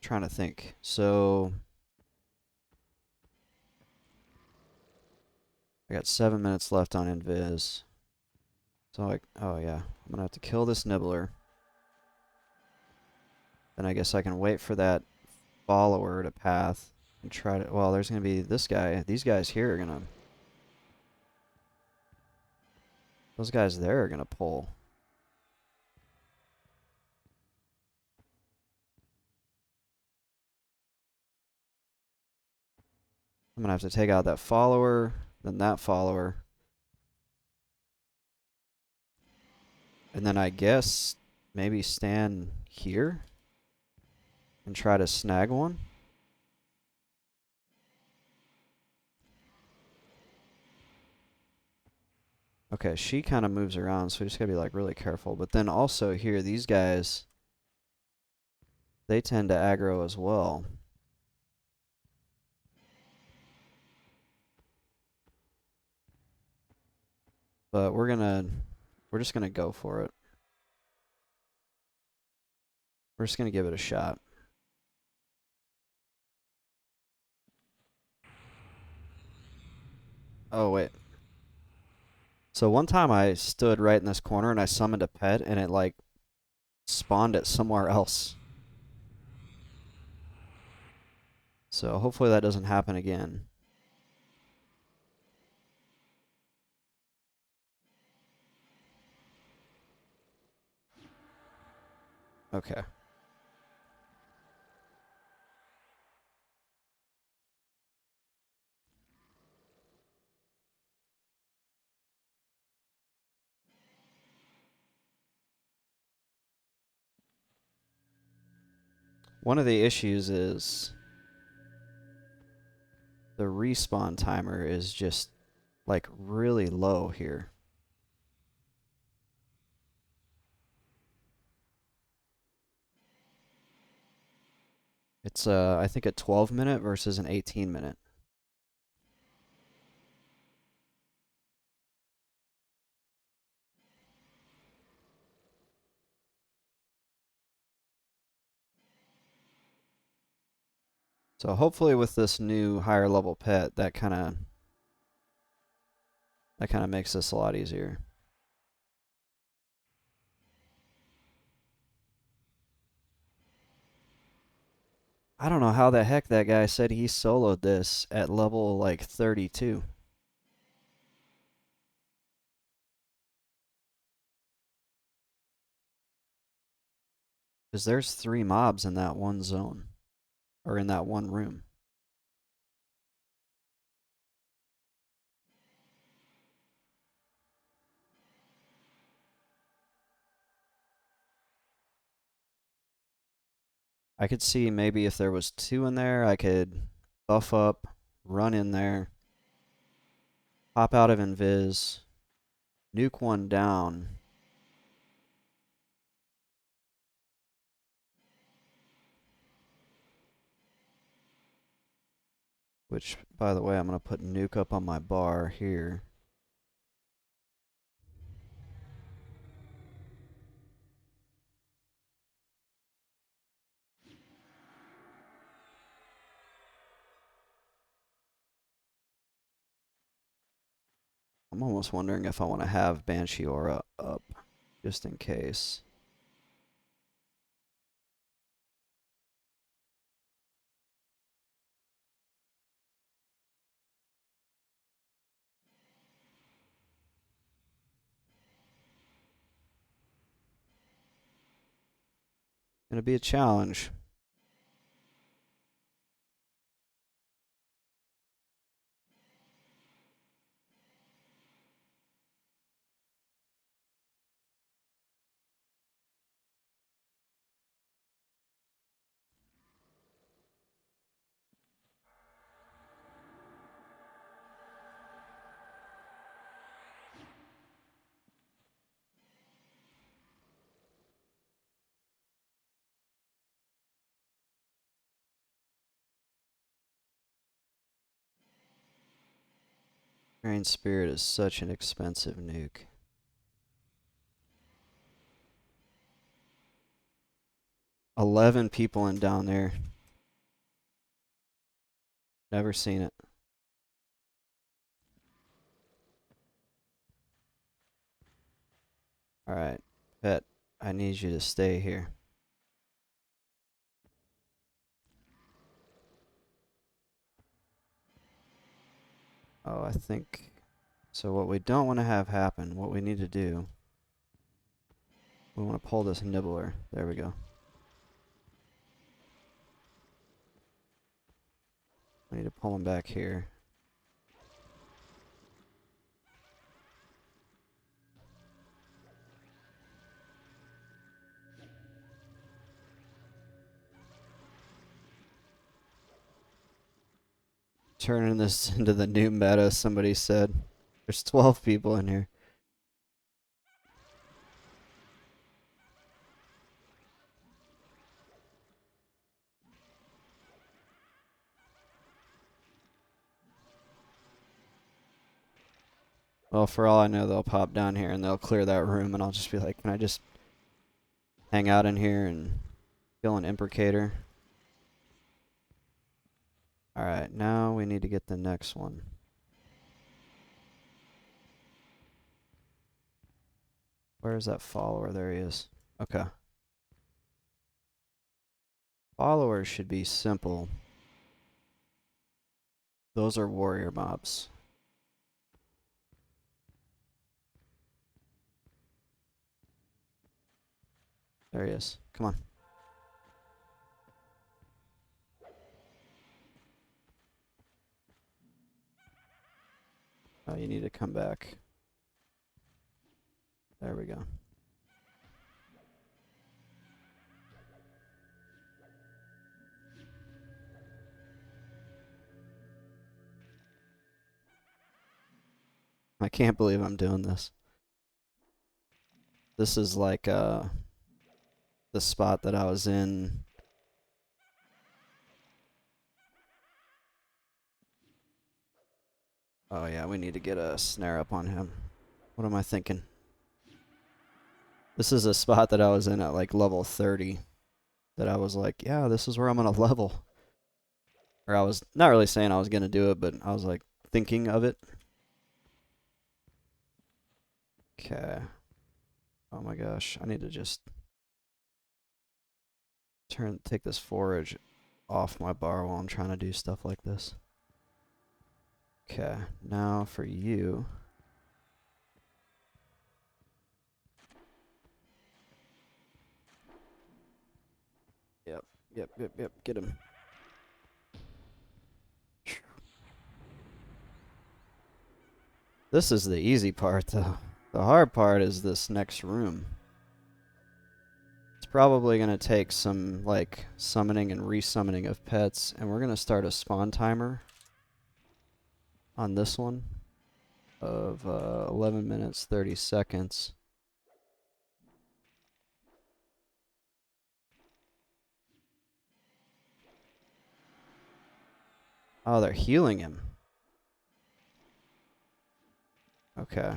Trying to think. So I got 7 minutes left on Invis. So oh yeah, I'm gonna have to kill this nibbler. Then I guess I can wait for that follower to path and try to. Well, there's gonna be this guy. These guys here are gonna. Those guys there are gonna pull. I'm gonna have to take out that follower, then that follower. And then I guess maybe stand here and try to snag one. Okay, she kind of moves around, so we just gotta be like really careful. But then also here, these guys, they tend to aggro as well. But we're just gonna go for it. We're just gonna give it a shot. Oh wait. So one time I stood right in this corner and I summoned a pet and it like spawned it somewhere else. So hopefully that doesn't happen again. Okay. One of the issues is the respawn timer is just like really low here. It's I think a 12-minute versus an 18-minute. So hopefully with this new higher level pet that kind of makes this a lot easier. I don't know how the heck that guy said he soloed this at level like 32. Because there's 3 mobs in that one zone. Or in that one room. I could see maybe if there was 2 in there, I could buff up, run in there, pop out of invis, nuke one down. Which, by the way, I'm going to put nuke up on my bar here. I'm almost wondering if I want to have Banshee Aura up, just in case. Gonna be a challenge. Drain Spirit is such an expensive nuke. 11 people in down there. Never seen it. Alright, Pet, I need you to stay here. Oh, I think... So what we don't want to have happen, what we need to do... We want to pull this nibbler. There we go. We need to pull him back here. Turning this into the new meta, somebody said. There's 12 people in here. Well, for all I know, they'll pop down here and they'll clear that room, and I'll just be like, can I just hang out in here and kill an imprecator? Alright, now we need to get the next one. Where is that follower? There he is. Okay. Followers should be simple. Those are warrior mobs. There he is. Come on. Oh, you need to come back. There we go. I can't believe I'm doing this. This is like the spot that I was in. Oh yeah, we need to get a snare up on him. What am I thinking? This is a spot that I was in at like level 30. That I was like, yeah, this is where I'm gonna level. Or I was not really saying I was gonna do it, but I was like thinking of it. Okay. Oh my gosh, I need to just take this forage off my bar while I'm trying to do stuff like this. Okay, now for you. Yep, yep, get him. This is the easy part, though. The hard part is this next room. It's probably going to take some, like, summoning and resummoning of pets, and we're going to start a spawn timer on this one of 11 minutes, 30 seconds. Oh, they're healing him. Okay.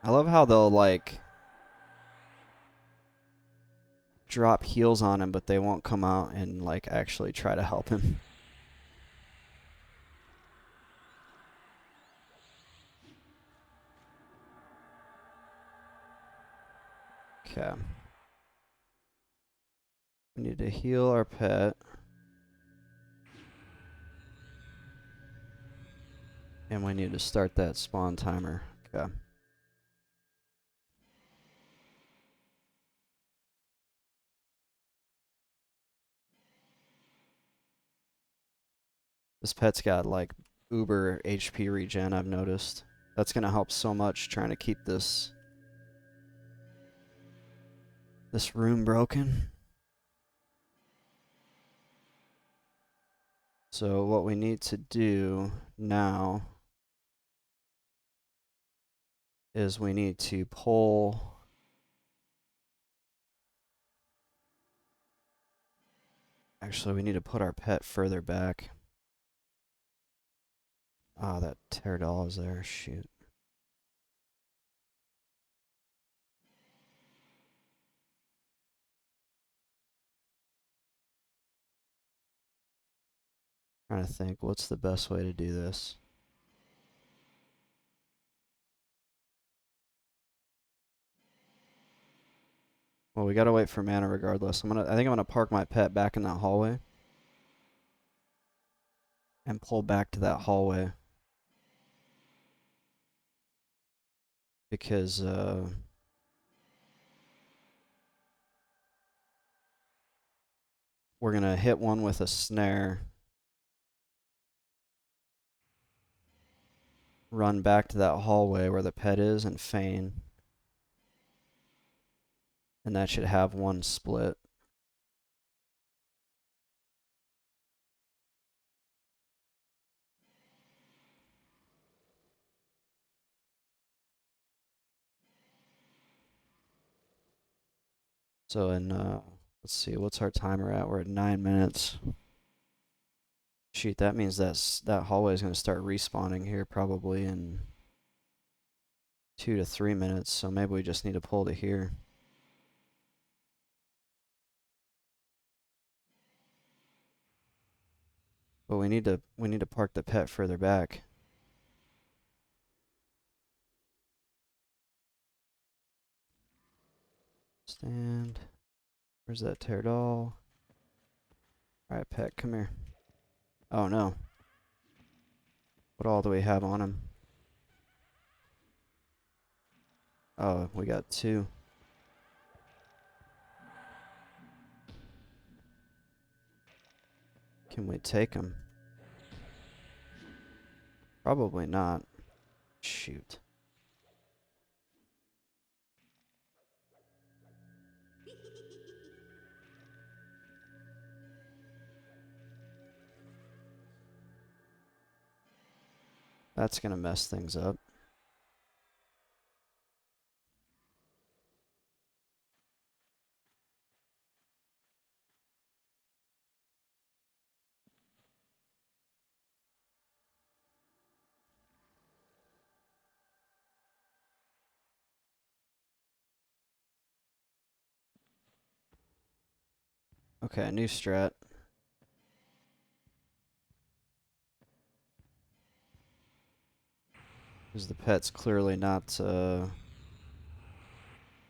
I love how they'll, like, drop heals on him, but they won't come out and, like, actually try to help him. Okay. We need to heal our pet. And we need to start that spawn timer. Okay. This pet's got like uber HP regen, I've noticed. That's gonna help so much trying to keep this room broken. So what we need to do now is we need to pull actually we need to put our pet further back. Ah, that Pterodol is there, shoot. Trying to think what's the best way to do this. Well, we gotta wait for mana regardless. I think I'm gonna park my pet back in that hallway. And pull back to that hallway. Because we're gonna hit one with a snare. Run back to that hallway where the pet is and feign. And that should have one split. So in let's see, what's our timer at? We're at 9 minutes. Shoot, that means that hallway is gonna start respawning here probably in 2 to 3 minutes. So maybe we just need to pull to here. But we need to park the pet further back. Stand. Where's that Pterodol? Alright, pet, come here. Oh no. What all do we have on him? Oh, we got 2. Can we take him? Probably not. Shoot. That's gonna mess things up. Okay, new strat. Because the pet's clearly not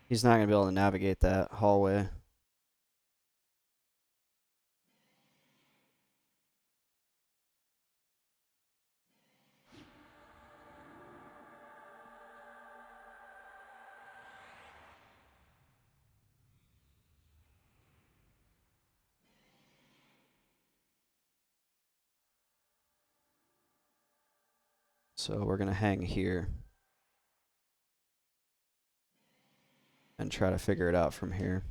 He's not going to be able to navigate that hallway. So we're going to hang here and try to figure it out from here.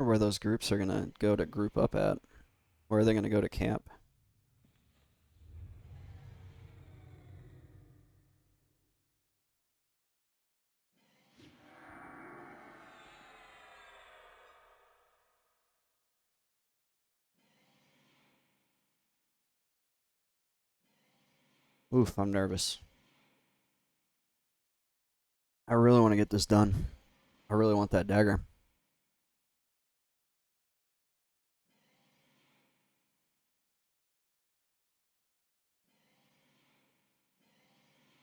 Or where those groups are going to go to group up at. Where are they going to go to camp? Oof, I'm nervous. I really want to get this done. I really want that dagger.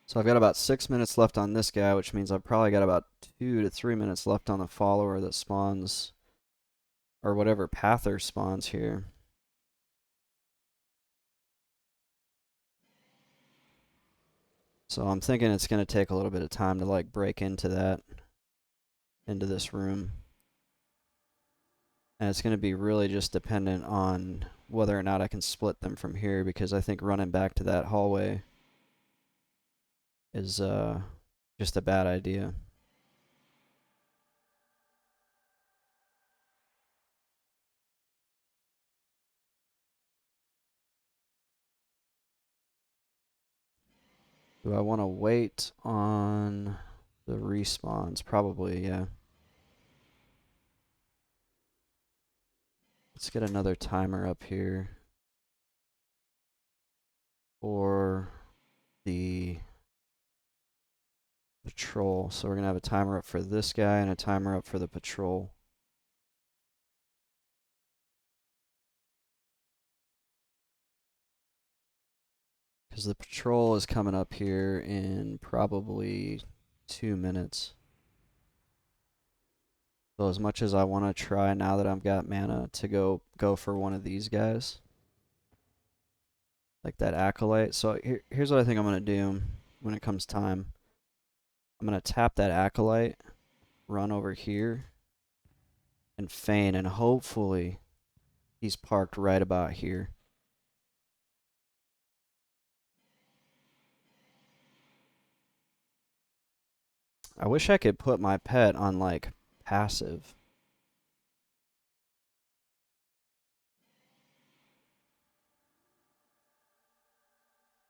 So I've got about 6 minutes left on this guy, which means I've probably got about 2 to 3 minutes left on the follower that spawns, or whatever pather spawns here. So I'm thinking it's going to take a little bit of time to like break into this room. And it's going to be really just dependent on whether or not I can split them from here, because I think running back to that hallway is just a bad idea. Do I want to wait on the respawns? Probably, yeah. Let's get another timer up here for the patrol. So we're going to have a timer up for this guy and a timer up for the patrol. Because the patrol is coming up here in probably 2 minutes. So as much as I want to try now that I've got mana to go for one of these guys, like that acolyte. So here's what I think I'm going to do when it comes time. I'm going to tap that acolyte, run over here, and feign, and hopefully he's parked right about here. I wish I could put my pet on like passive.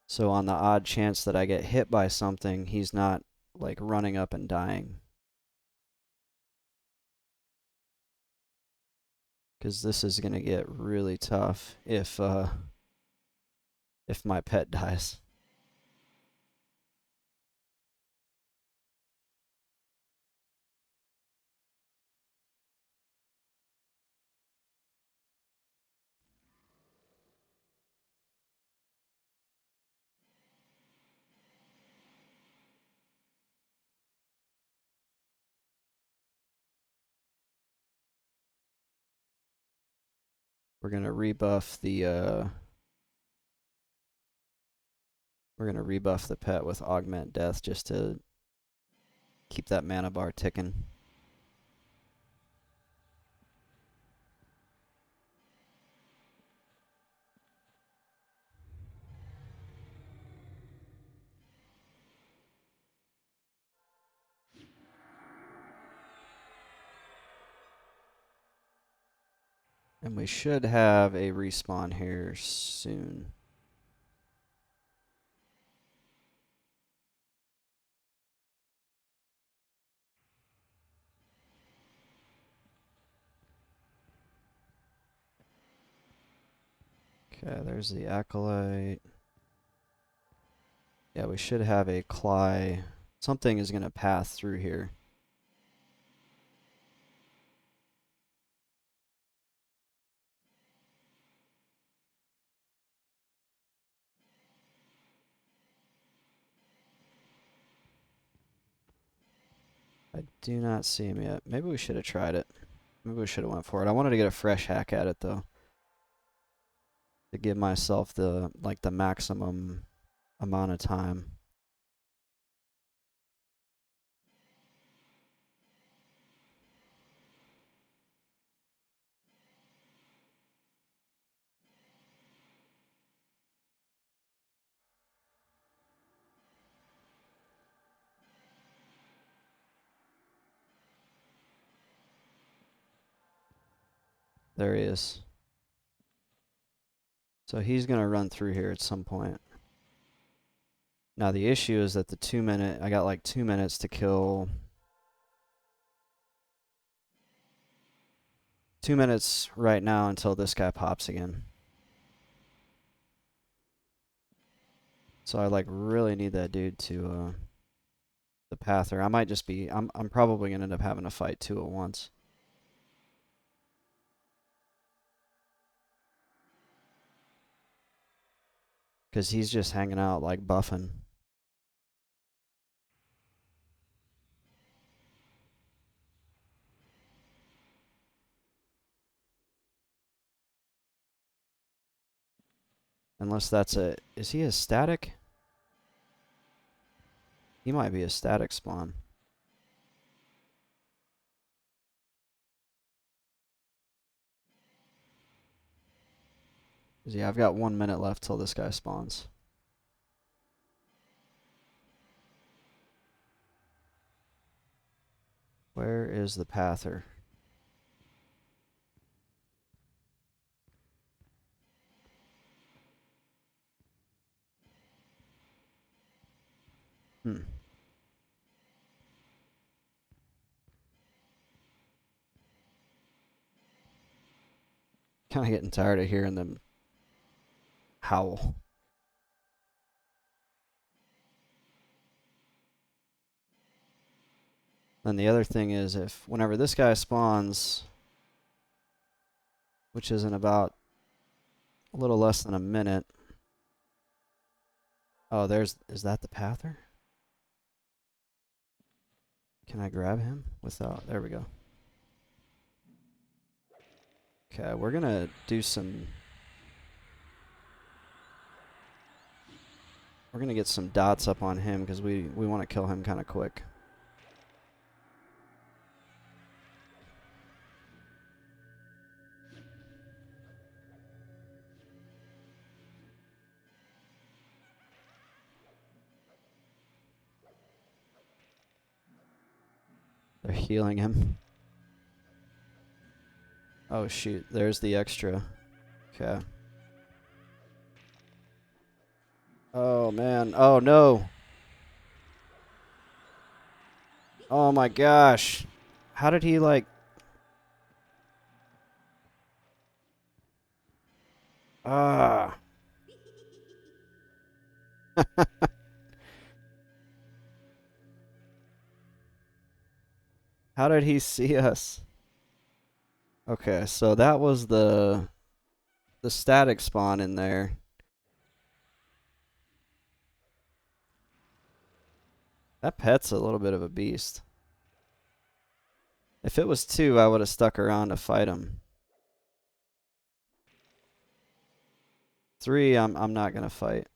So on the odd chance that I get hit by something, he's not like running up and dying. Because this is going to get really tough if my pet dies. We're going to rebuff the pet with augment death just to keep that mana bar ticking. And we should have a respawn here soon. Okay, there's the acolyte. Yeah, we should have a Cly. Something is going to pass through here. I do not see him yet. Maybe we should have tried it. Maybe we should have went for it. I wanted to get a fresh hack at it though, to give myself the maximum amount of time. There he is. So he's gonna run through here at some point. Now the issue is that I got like 2 minutes to kill. 2 minutes right now until this guy pops again. So I like really need that dude to the pather. I might just be I'm probably gonna end up having to fight two at once. Cause he's just hanging out like buffing. Unless that's is he a static? He might be a static spawn. Yeah, I've got 1 minute left till this guy spawns. Where is the pather? Hmm. Kind of getting tired of hearing them howl. And the other thing is, whenever this guy spawns, which is in about a little less than a minute. Oh, is that the pather? Can I grab him without, there we go. Okay, we're gonna do some, we're gonna get some dots up on him because we want to kill him kind of quick. They're healing him. Oh shoot, there's the extra. Okay. Oh man, oh no. Oh my gosh. How did he like... Ah. How did he see us? Okay, so that was the static spawn in there. That pet's a little bit of a beast. If it was two, I would have stuck around to fight him. Three, I'm not gonna fight.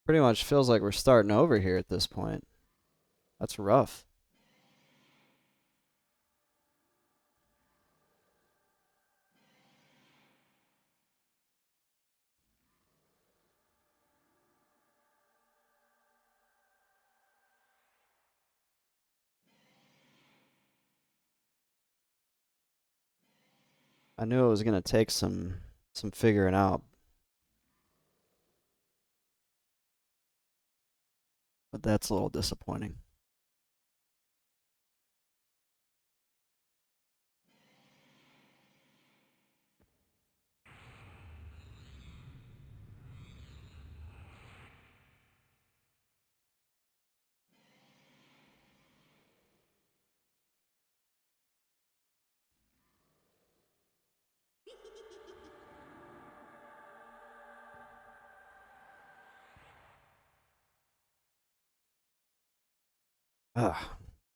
Pretty much feels like we're starting over here at this point. That's rough. I knew it was gonna take some figuring out, but that's a little disappointing.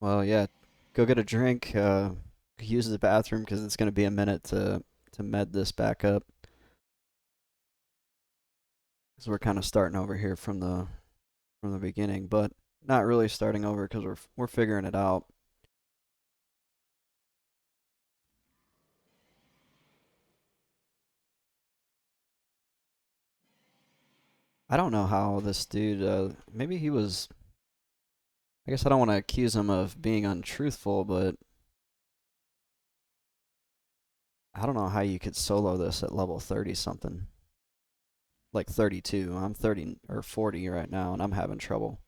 Well, yeah. Go get a drink. Use the bathroom because it's gonna be a minute to med this back up. Because we're kind of starting over here from the beginning, but not really starting over because we're figuring it out. I don't know how this dude. Maybe he was. I guess I don't want to accuse him of being untruthful, but I don't know how you could solo this at level 30 something. Like 32. I'm 30 or 40 right now, and I'm having trouble.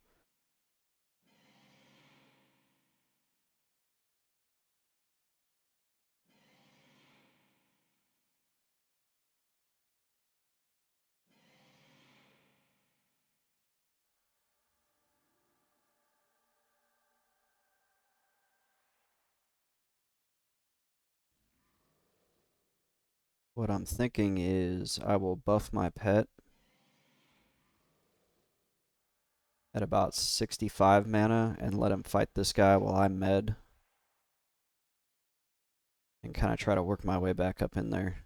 What I'm thinking is I will buff my pet at about 65 mana and let him fight this guy while I med and kind of try to work my way back up in there.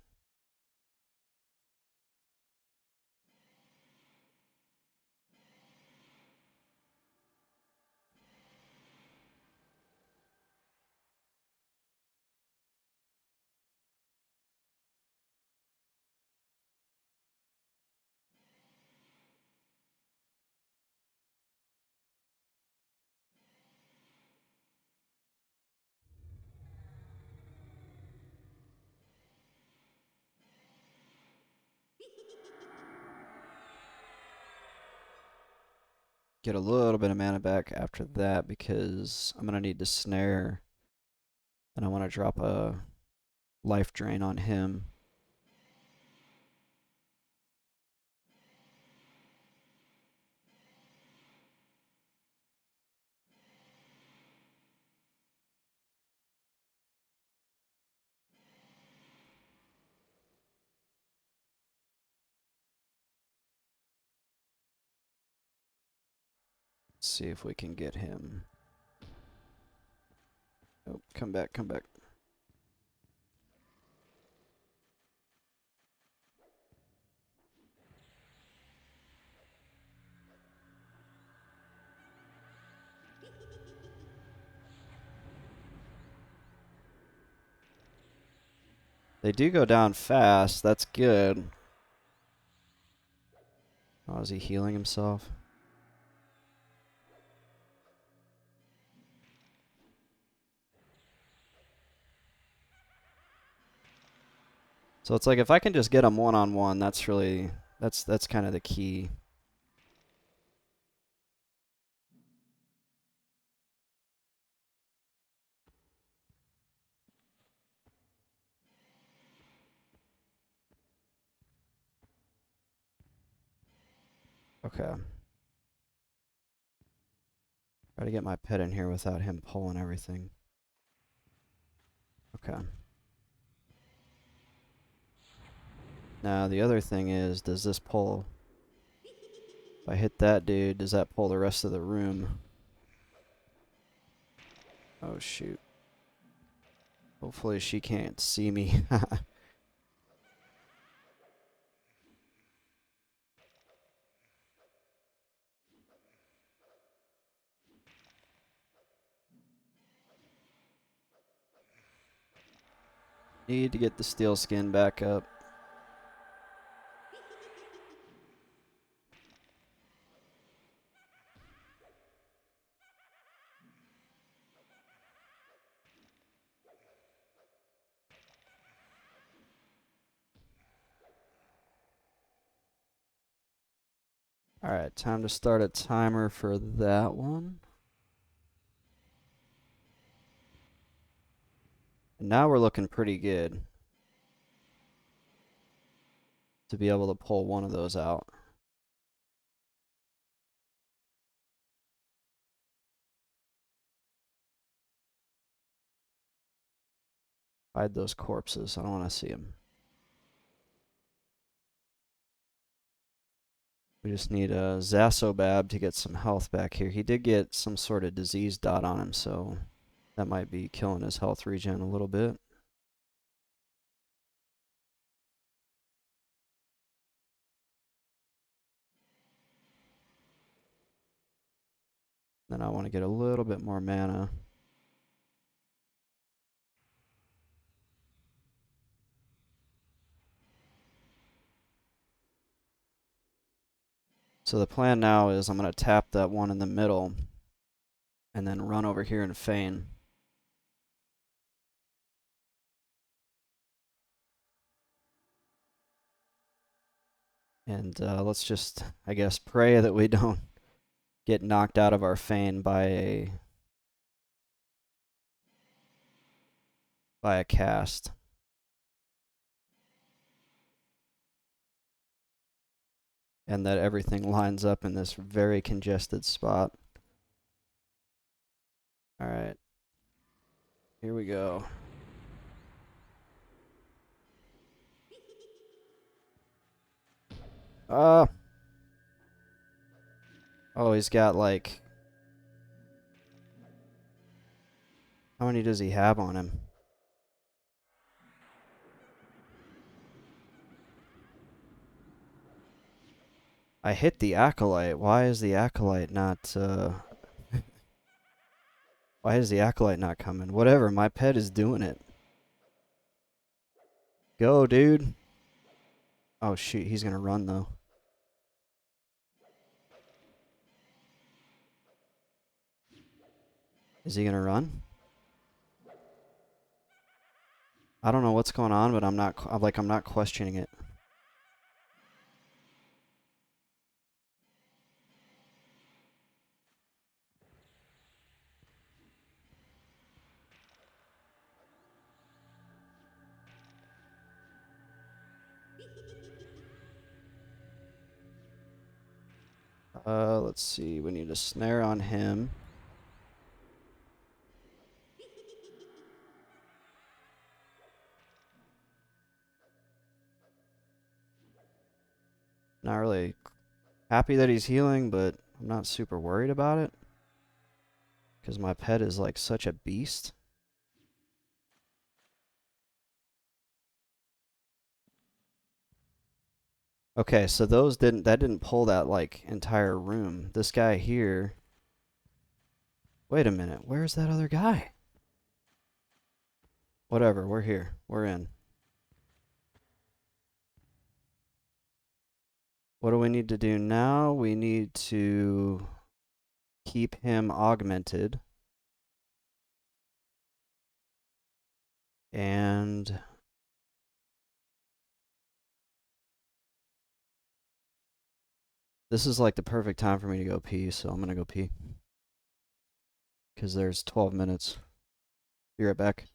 Get a little bit of mana back after that because I'm going to need to snare and I want to drop a life drain on him. Let's see if we can get him. Oh, come back, come back. They do go down fast. That's good. Oh, is he healing himself? So it's like if I can just get him one-on-one, that's really that's kind of the key. Okay. Try to get my pet in here without him pulling everything. Okay. Now the other thing is, does this pull? If I hit that dude, does that pull the rest of the room? Oh shoot. Hopefully she can't see me. Need to get the steel skin back up. Alright, time to start a timer for that one. And now we're looking pretty good to be able to pull one of those out. Hide those corpses. I don't want to see them. We just need a Zasobab to get some health back here. He did get some sort of disease dot on him, so that might be killing his health regen a little bit. Then I want to get a little bit more mana. So the plan now is I'm going to tap that one in the middle and then run over here and feign. And let's just, I guess, pray that we don't get knocked out of our feign by a cast. And that everything lines up in this very congested spot. Alright. Here we go. Oh, he's got like... How many does he have on him? I hit the Acolyte. Why is the Acolyte not, Why is the Acolyte not coming? Whatever, my pet is doing it. Go, dude. Oh, shoot, he's gonna run, though. Is he gonna run? I don't know what's going on, but I'm not questioning it. Let's see. We need a snare on him. Not really happy that he's healing, but I'm not super worried about it. Because my pet is like such a beast. Okay, so that didn't pull that like entire room. This guy here. Wait a minute, where's that other guy? Whatever, we're here. We're in. What do we need to do now? We need to keep him augmented. And this is like the perfect time for me to go pee, so I'm gonna go pee. Because there's 12 minutes. Be right back.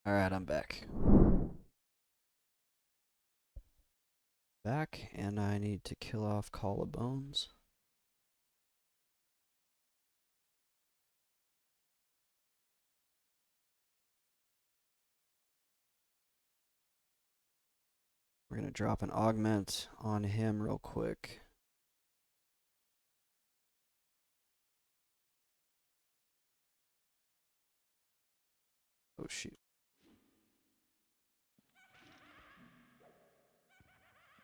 Alright, I'm back. Back, and I need to kill off Collarbones. We're going to drop an augment on him real quick. Oh, shoot.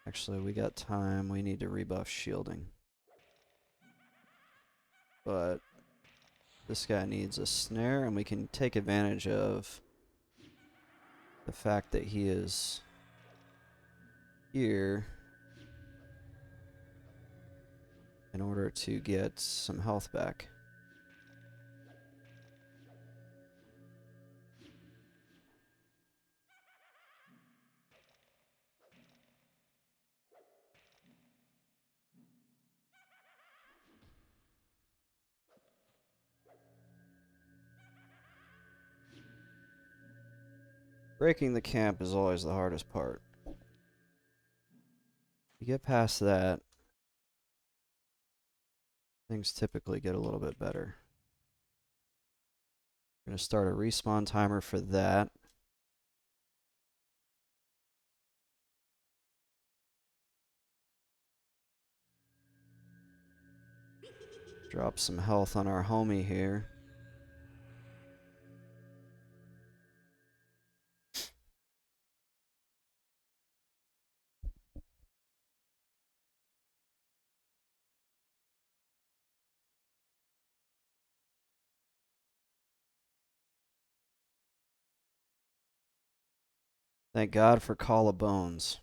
Actually, we got time. We need to rebuff shielding. But this guy needs a snare, and we can take advantage of the fact that he is here in order to get some health back. Breaking the camp is always the hardest part. You get past that, things typically get a little bit better. We're going to start a respawn timer for that. Drop some health on our homie here. Thank God for Call of Bones.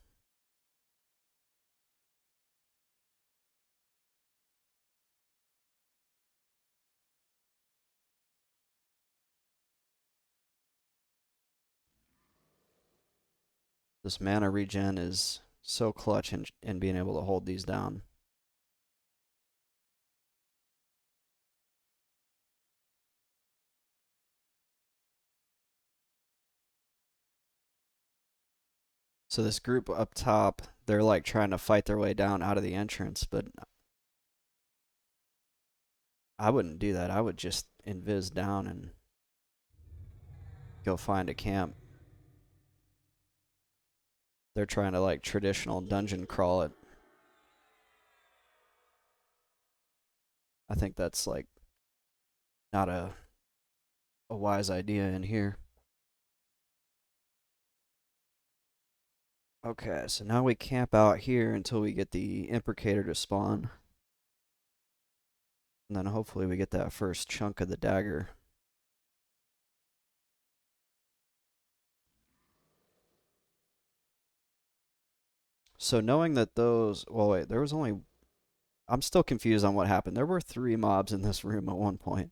This mana regen is so clutch in being able to hold these down. So this group up top, they're like trying to fight their way down out of the entrance, but I wouldn't do that. I would just invis down and go find a camp. They're trying to like traditional dungeon crawl it. I think that's like not a wise idea in here. Okay, so now we camp out here until we get the Imprecator to spawn. And then hopefully we get that first chunk of the dagger. So knowing that those... Well, wait, there was only... I'm still confused on what happened. There were 3 mobs in this room at one point.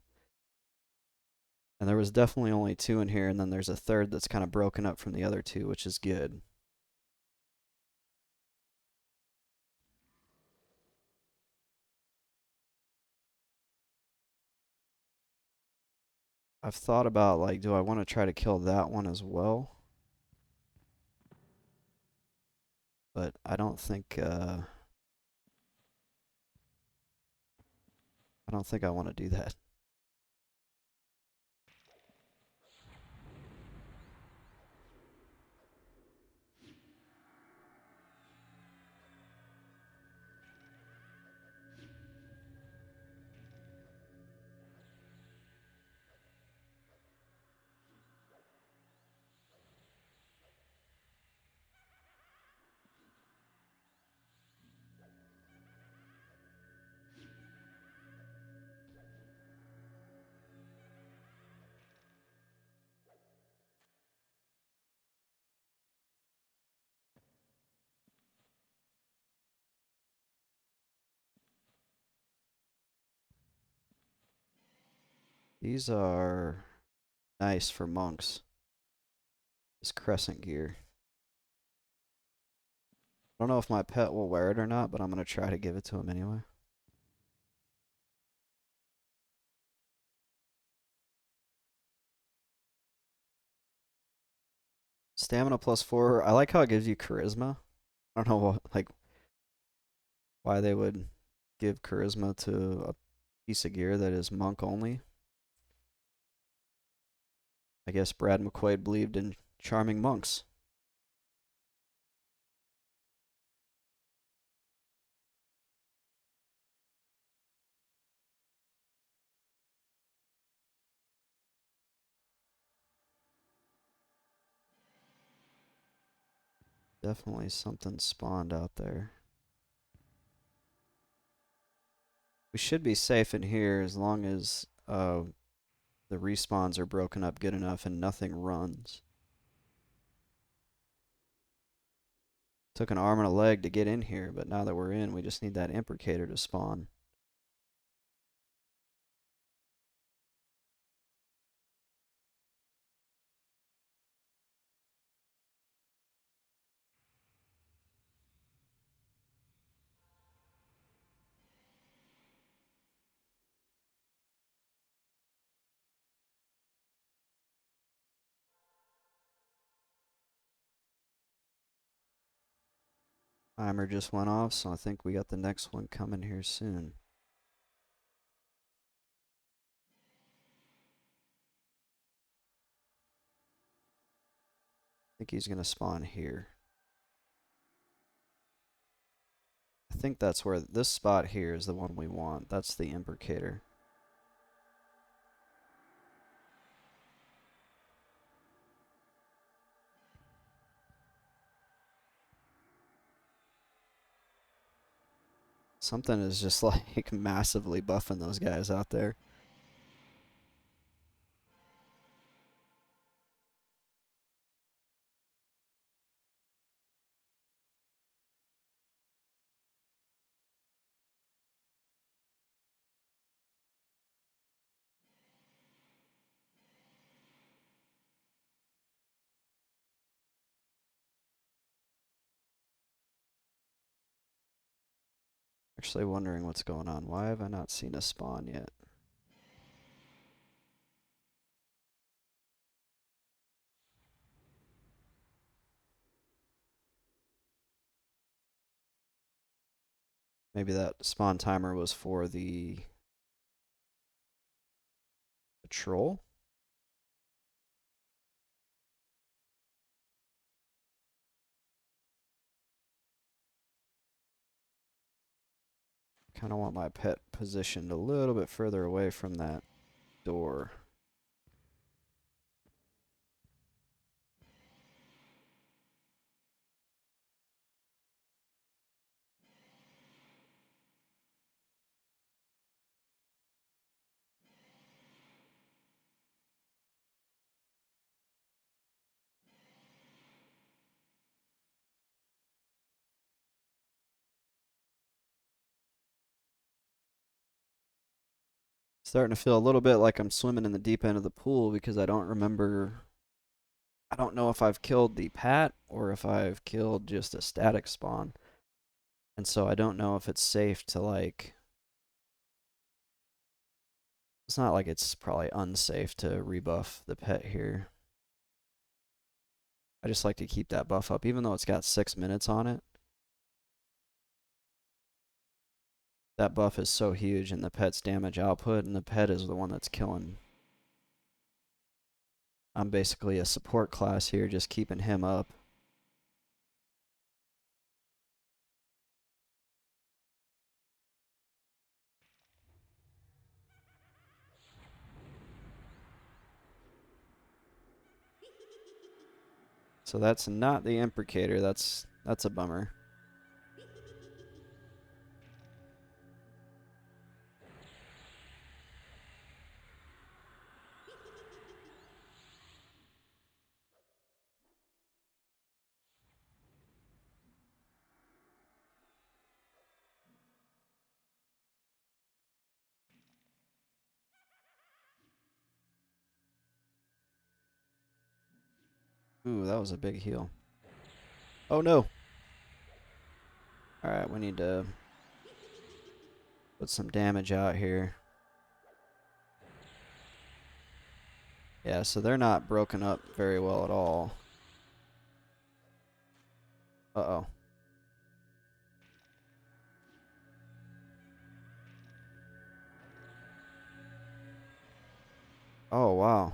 And there was definitely only 2 in here, and then there's a third that's kind of broken up from the other 2, which is good. I've thought about, like, do I want to try to kill that one as well? But I don't think I want to do that. These are nice for monks. This crescent gear. I don't know if my pet will wear it or not, but I'm going to try to give it to him anyway. Stamina +4. I like how it gives you charisma. I don't know what, like, why they would give charisma to a piece of gear that is monk only. I guess Brad McQuaid believed in charming monks. Definitely something spawned out there. We should be safe in here as long as the respawns are broken up good enough and nothing runs. Took an arm and a leg to get in here, but now that we're in, we just need that imprecator to spawn. Timer just went off, so I think we got the next one coming here soon. I think he's going to spawn here. I think that's where this spot here is the one we want. That's the imprecator. Something is just like massively buffing those guys out there. Actually wondering what's going on. Why have I not seen a spawn yet? Maybe that spawn timer was for the patrol? Kind of want my pet positioned a little bit further away from that door. Starting to feel a little bit like I'm swimming in the deep end of the pool because I don't remember. I don't know if I've killed the pat or if I've killed just a static spawn. And so I don't know if it's safe to like. It's not like it's probably unsafe to rebuff the pet here. I just like to keep that buff up, even though it's got 6 minutes on it. That buff is so huge in the pet's damage output, and the pet is the one that's killing. I'm basically a support class here, just keeping him up. So that's not the imprecator. That's a bummer. Ooh, that was a big heal. Oh no. Alright, we need to put some damage out here. Yeah, so they're not broken up very well at all. Uh-oh. Oh, wow.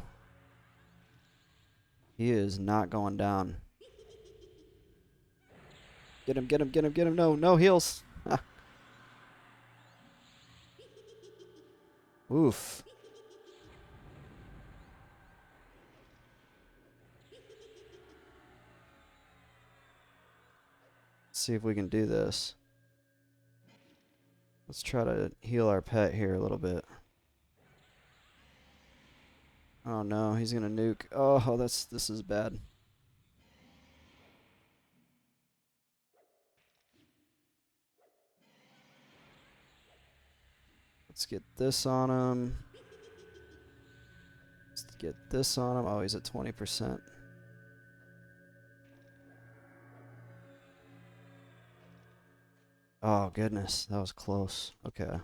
He is not going down. Get him, get him, get him, get him. No, no heals. Oof. See if we can do this. Let's try to heal our pet here a little bit. Oh no, he's gonna nuke. Oh, this is bad. Let's get this on him. Let's get this on him. Oh, he's at 20%. Oh goodness, that was close. Okay.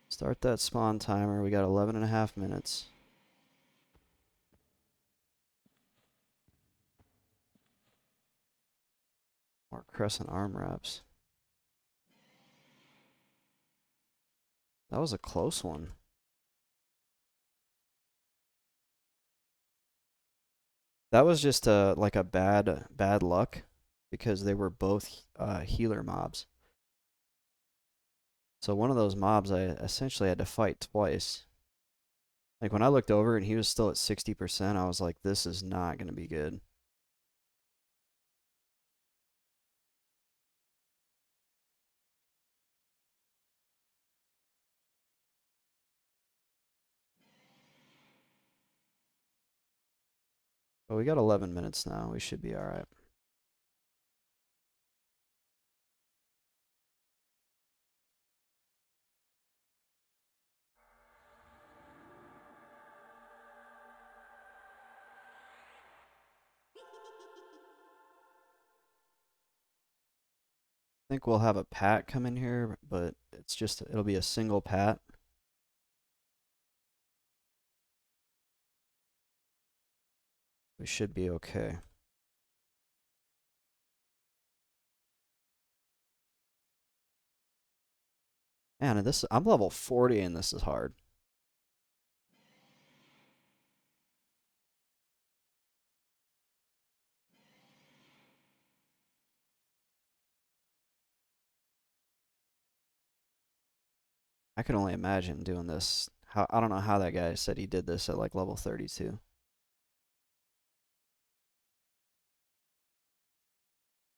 Start that spawn timer. We got 11 and a half minutes. More crescent arm wraps. That was a close one. That was just like a bad luck because they were both healer mobs. So one of those mobs I essentially had to fight twice. Like when I looked over and he was still at 60%, I was like, this is not going to be good. But we got 11 minutes now. We should be all right. I think we'll have a pat come in here, but it'll be a single pat. We should be okay. Man, I'm level 40 and this is hard. I can only imagine doing this. I don't know how that guy said he did this at like level 32.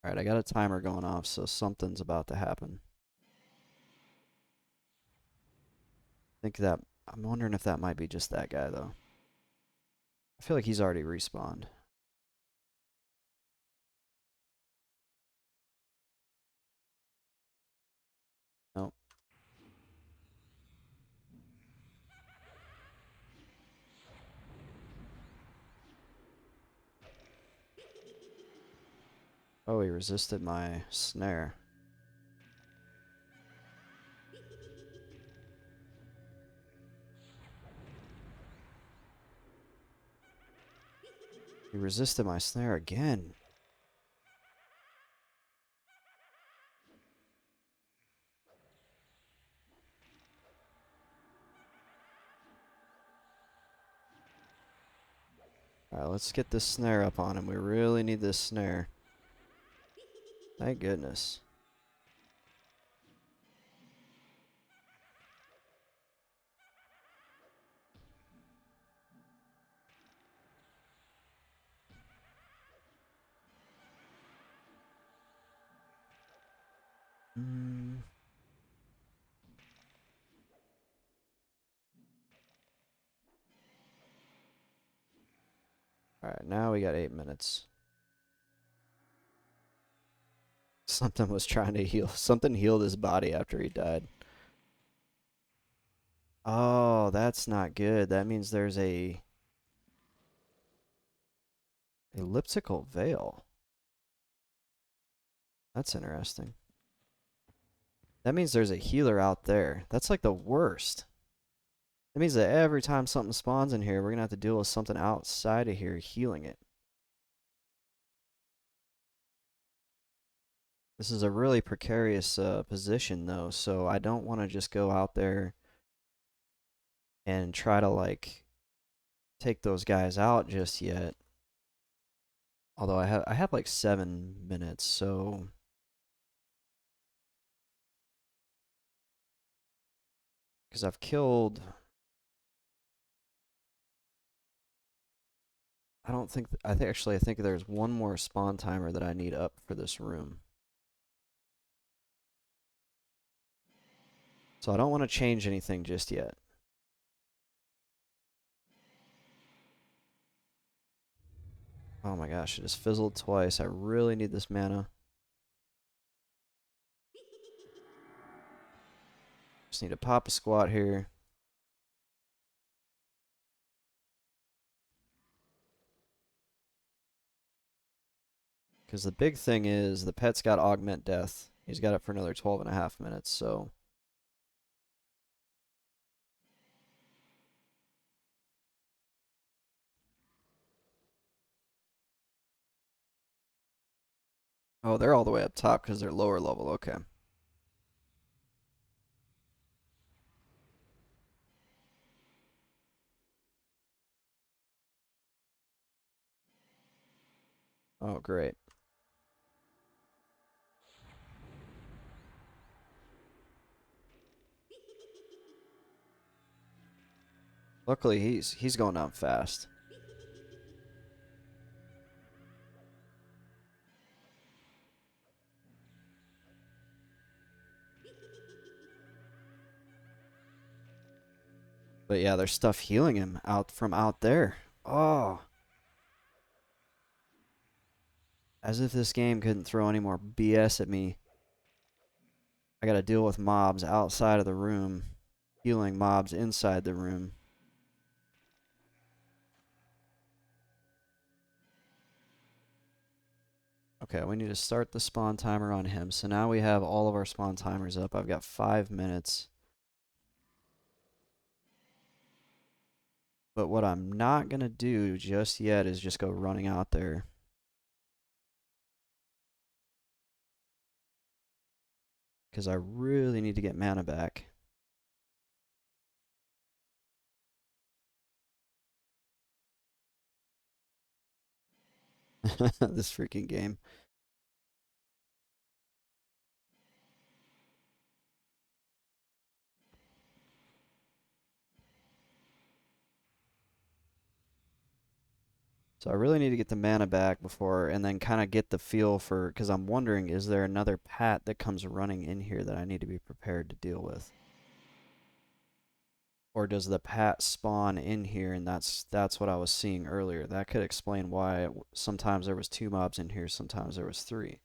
All right, I got a timer going off, so something's about to happen. I'm wondering if that might be just that guy though. I feel like he's already respawned. Nope. Oh, he resisted my snare. He resisted my snare again. Alright, let's get this snare up on him. We really need this snare. Thank goodness. Mm. Alright, now we got 8 minutes. Something was trying to heal. Something healed his body after he died. Oh, that's not good. That means there's a elliptical veil. That's interesting. That means there's a healer out there. That's like the worst. That means that every time something spawns in here, we're going to have to deal with something outside of here healing it. This is a really precarious position, though, so I don't want to just go out there and try to, like, take those guys out just yet. Although I have like 7 minutes, so because I've killed. I don't think I think actually I think there's one more spawn timer that I need up for this room. So I don't want to change anything just yet. Oh my gosh, it just fizzled twice. I really need this mana. Just need to pop a squat here. Because the big thing is the pet's got augment death. He's got it for another 12.5 minutes, so. Oh, they're all the way up top because they're lower level. Okay. Oh, great. Luckily, he's going down fast. But yeah, there's stuff healing him out from out there. Oh, as if this game couldn't throw any more BS at me. I gotta deal with mobs outside of the room, healing mobs inside the room. Okay, we need to start the spawn timer on him. So now we have all of our spawn timers up. I've got 5 minutes. But what I'm not going to do just yet is just go running out there. Because I really need to get mana back. This freaking game. So I really need to get the mana back before, and then kind of get the feel for, because I'm wondering, is there another pat that comes running in here that I need to be prepared to deal with? Or does the pat spawn in here, and that's what I was seeing earlier. That could explain why sometimes there was 2 mobs in here, sometimes there was 3.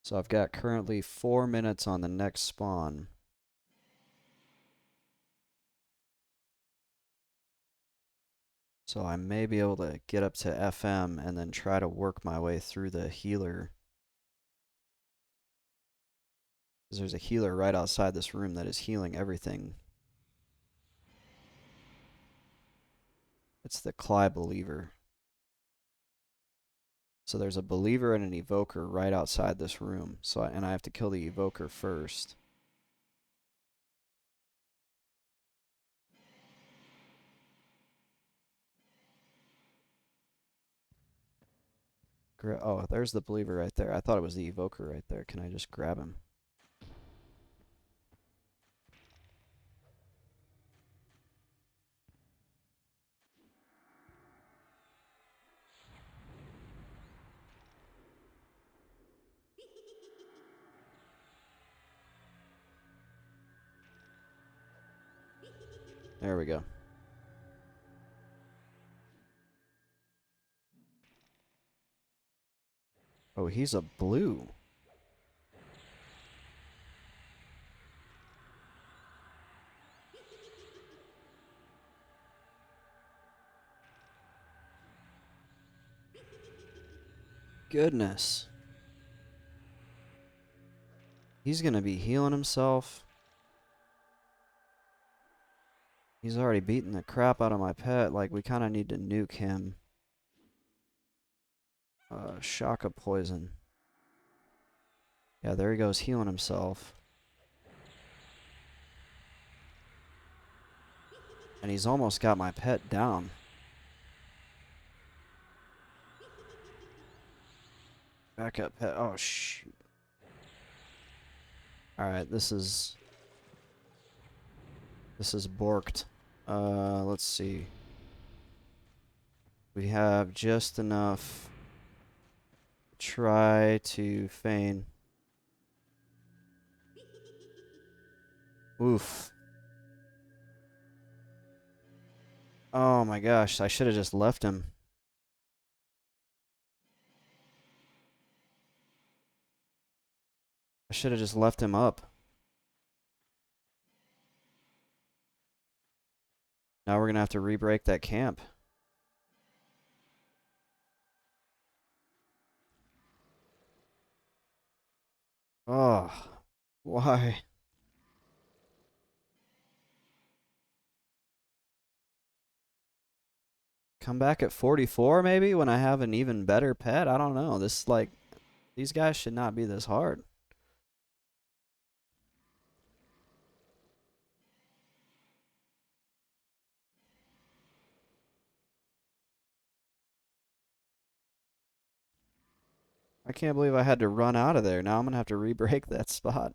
So I've got currently 4 minutes on the next spawn. So I may be able to get up to FM and then try to work my way through the healer. Because there's a healer right outside this room that is healing everything. It's the Cly Believer. So there's a Believer and an Evoker right outside this room. And I have to kill the Evoker first. Oh, there's the Believer right there. I thought it was the Evoker right there. Can I just grab him? There we go. Oh, he's a blue. Goodness. He's going to be healing himself. He's already beaten the crap out of my pet. Like, we kind of need to nuke him. Shock of poison. Yeah, there he goes healing himself. And he's almost got my pet down. Back up, pet. Oh, shoot. Alright, this is borked. Let's see. We have just enough to try to feign. Oof. Oh my gosh, I should have just left him. I should have just left him up. Now we're gonna have to re-break that camp. Oh, why? Come back at 44 maybe when I have an even better pet? I don't know. This like these guys should not be this hard. I can't believe I had to run out of there. Now I'm gonna have to re-break that spot.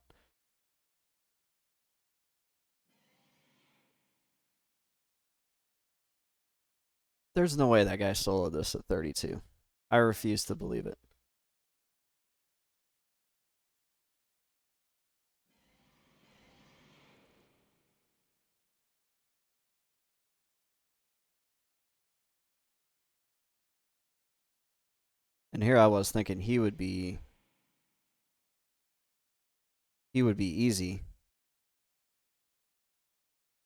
There's no way that guy soloed this at 32. I refuse to believe it. And here I was thinking he would be easy.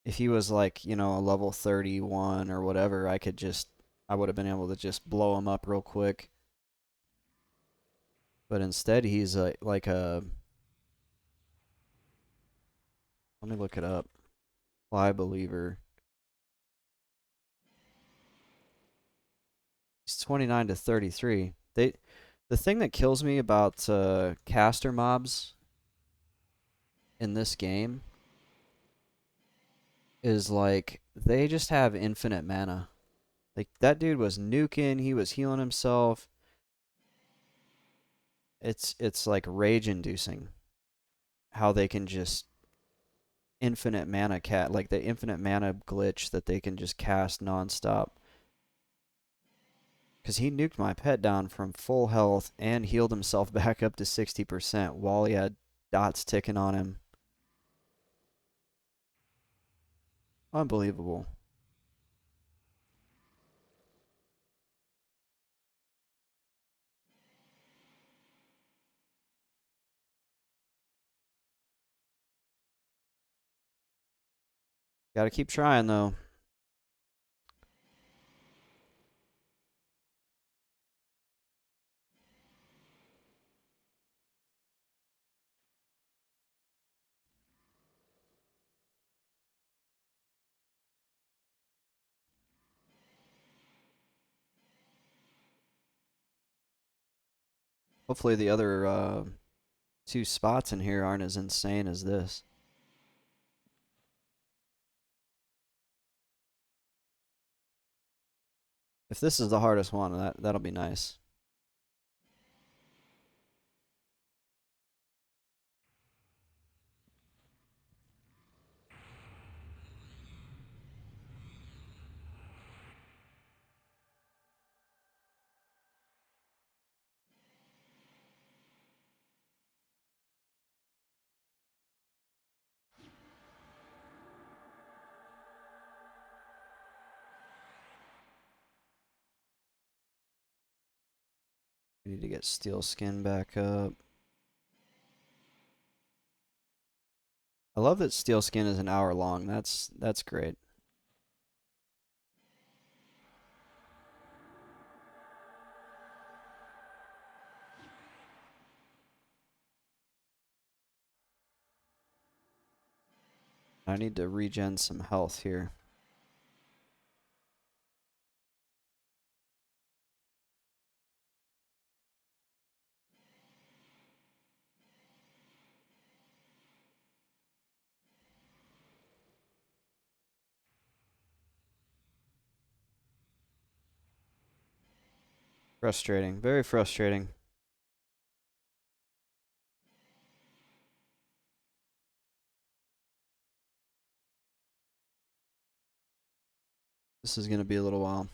If he was like, you know, a level 31 or whatever, I would have been able to just blow him up real quick. But instead he's like a let me look it up. Fly believer. He's 29 to 33. The thing that kills me about caster mobs in this game is like they just have infinite mana. Like that dude was nuking, he was healing himself. It's like rage inducing how they can just infinite mana like the infinite mana glitch that they can just cast nonstop. Cause he nuked my pet down from full health and healed himself back up to 60% while he had dots ticking on him. Unbelievable. Gotta keep trying though. Hopefully the other two spots in here aren't as insane as this. If this is the hardest one, that'll be nice. We need to get steel skin back up. I love that steel skin is an hour long. That's great. I need to regen some health here. Frustrating. Very frustrating. This is going to be a little while.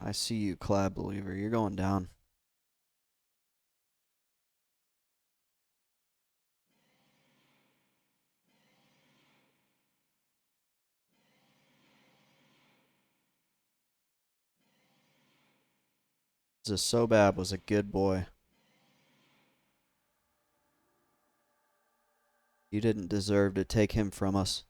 I see you, Clad Believer. You're going down. Zasobab was a good boy. You didn't deserve to take him from us.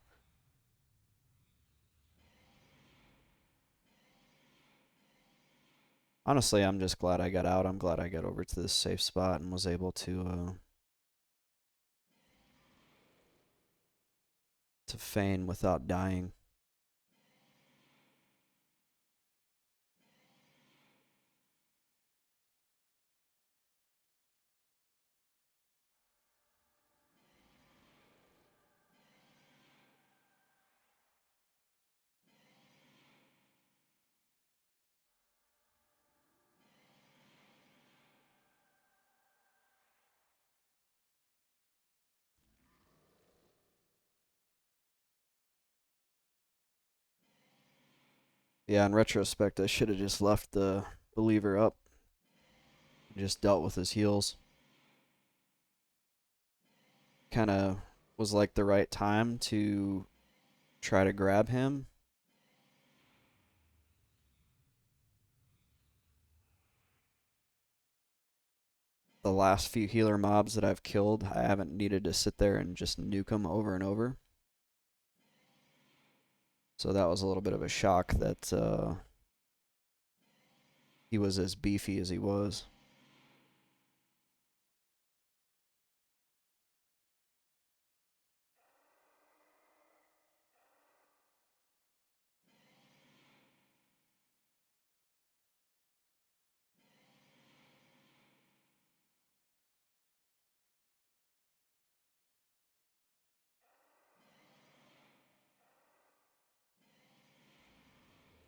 Honestly, I'm just glad I got out. I'm glad I got over to this safe spot and was able to feign without dying. Yeah, in retrospect, I should have just left the Believer up. Just dealt with his heals. Kind of was like the right time to try to grab him. The last few healer mobs that I've killed, I haven't needed to sit there and just nuke them over and over. So that was a little bit of a shock that he was as beefy as he was.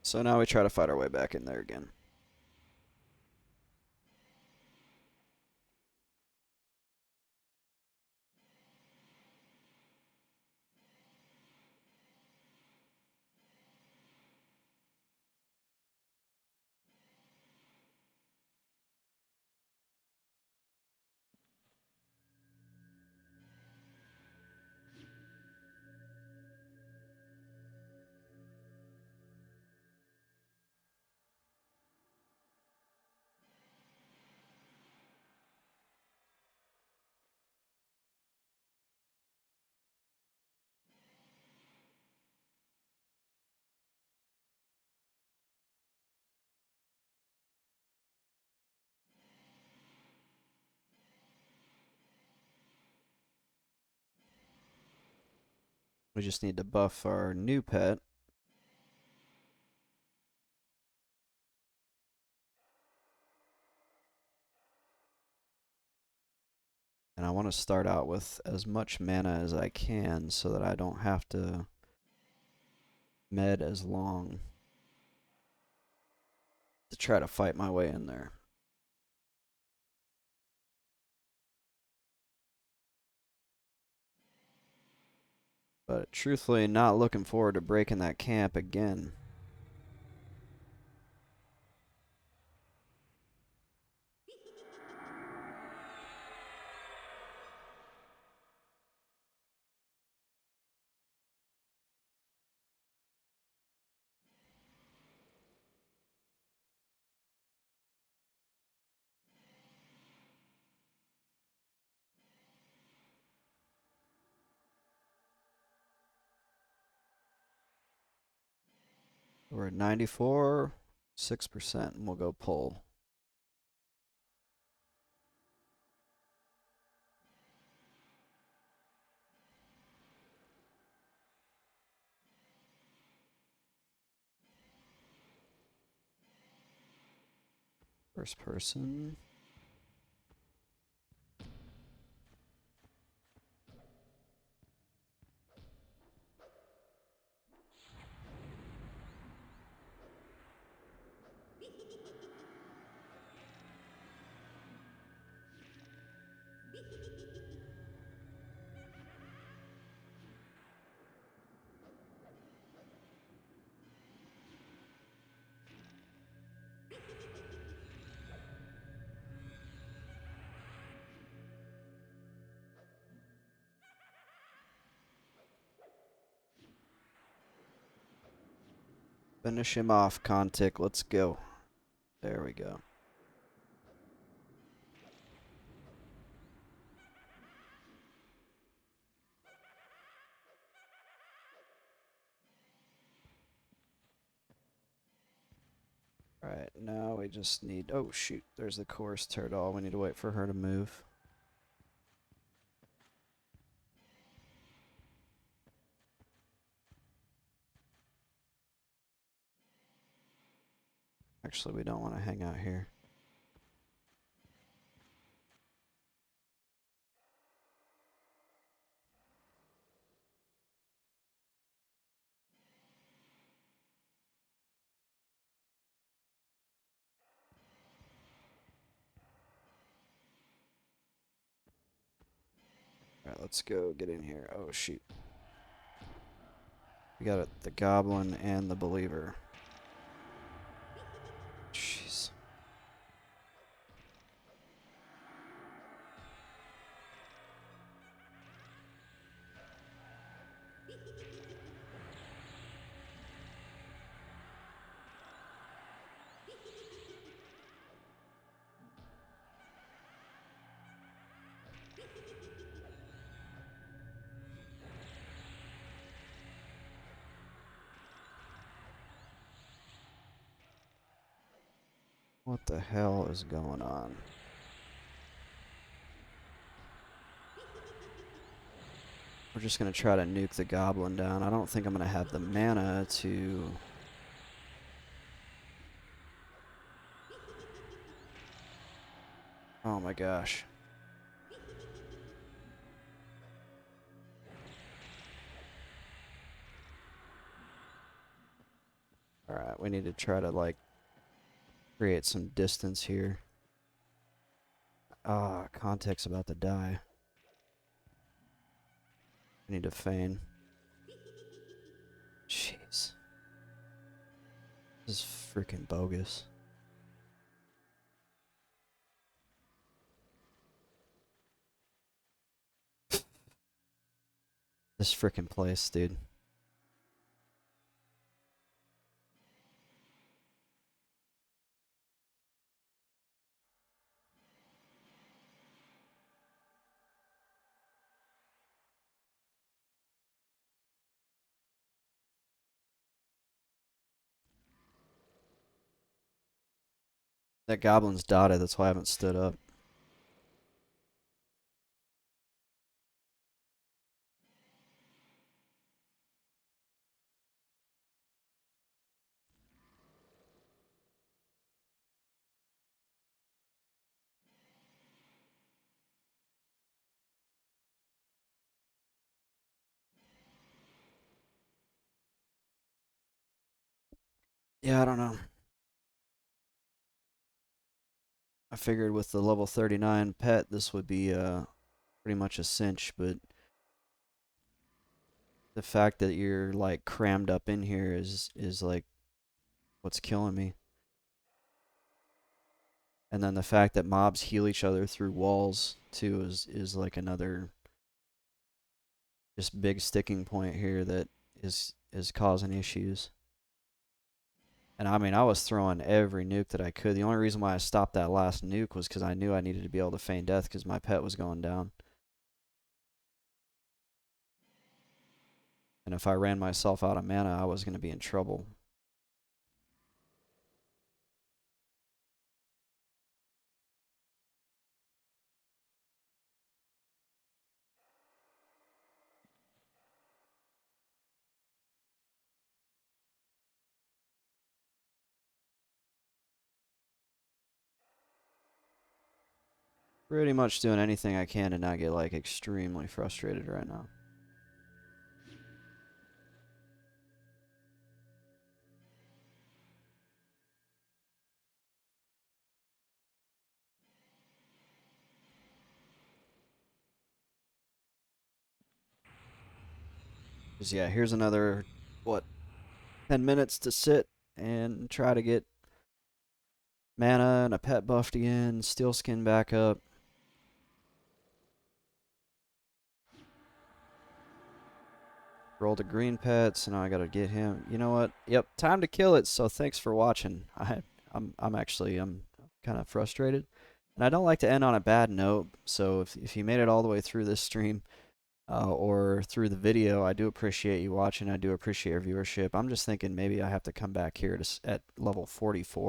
So now we try to fight our way back in there again. We just need to buff our new pet. And I want to start out with as much mana as I can so that I don't have to med as long to try to fight my way in there. But truthfully, not looking forward to breaking that camp again. We're at 94, 6%, and we'll go pull. First person. Finish him off, Contic. Let's go. There we go. Alright, now we just need... Oh, shoot. There's the chorus turtle. We need to wait for her to move. Actually, we don't want to hang out here. Alright, let's go get in here. Oh, shoot. We got the goblin and the believer. Jeez. What the hell is going on? We're just going to try to nuke the goblin down. I don't think I'm going to have the mana to... Oh my gosh. Alright, we need to try to, like, create some distance here. Ah, Contact's about to die. I need to feign. Jeez. This is freaking bogus. This freaking place, dude. That goblin's dotted, that's why I haven't stood up. Yeah, I don't know. I figured with the level 39 pet, this would be pretty much a cinch, but the fact that you're like crammed up in here is like what's killing me. And then the fact that mobs heal each other through walls too is like another just big sticking point here that is causing issues. And I mean, I was throwing every nuke that I could. The only reason why I stopped that last nuke was because I knew I needed to be able to feign death because my pet was going down. And if I ran myself out of mana, I was going to be in trouble. Pretty much doing anything I can to not get like extremely frustrated right now. Because yeah, here's another, what, 10 minutes to sit and try to get mana and a pet buffed again, steel skin back up. Rolled a green pet, so now I gotta get him. You know what? Yep, time to kill it. So thanks for watching. I'm kind of frustrated, and I don't like to end on a bad note. So if you made it all the way through this stream, or through the video, I do appreciate you watching. I do appreciate your viewership. I'm just thinking maybe I have to come back here at level 44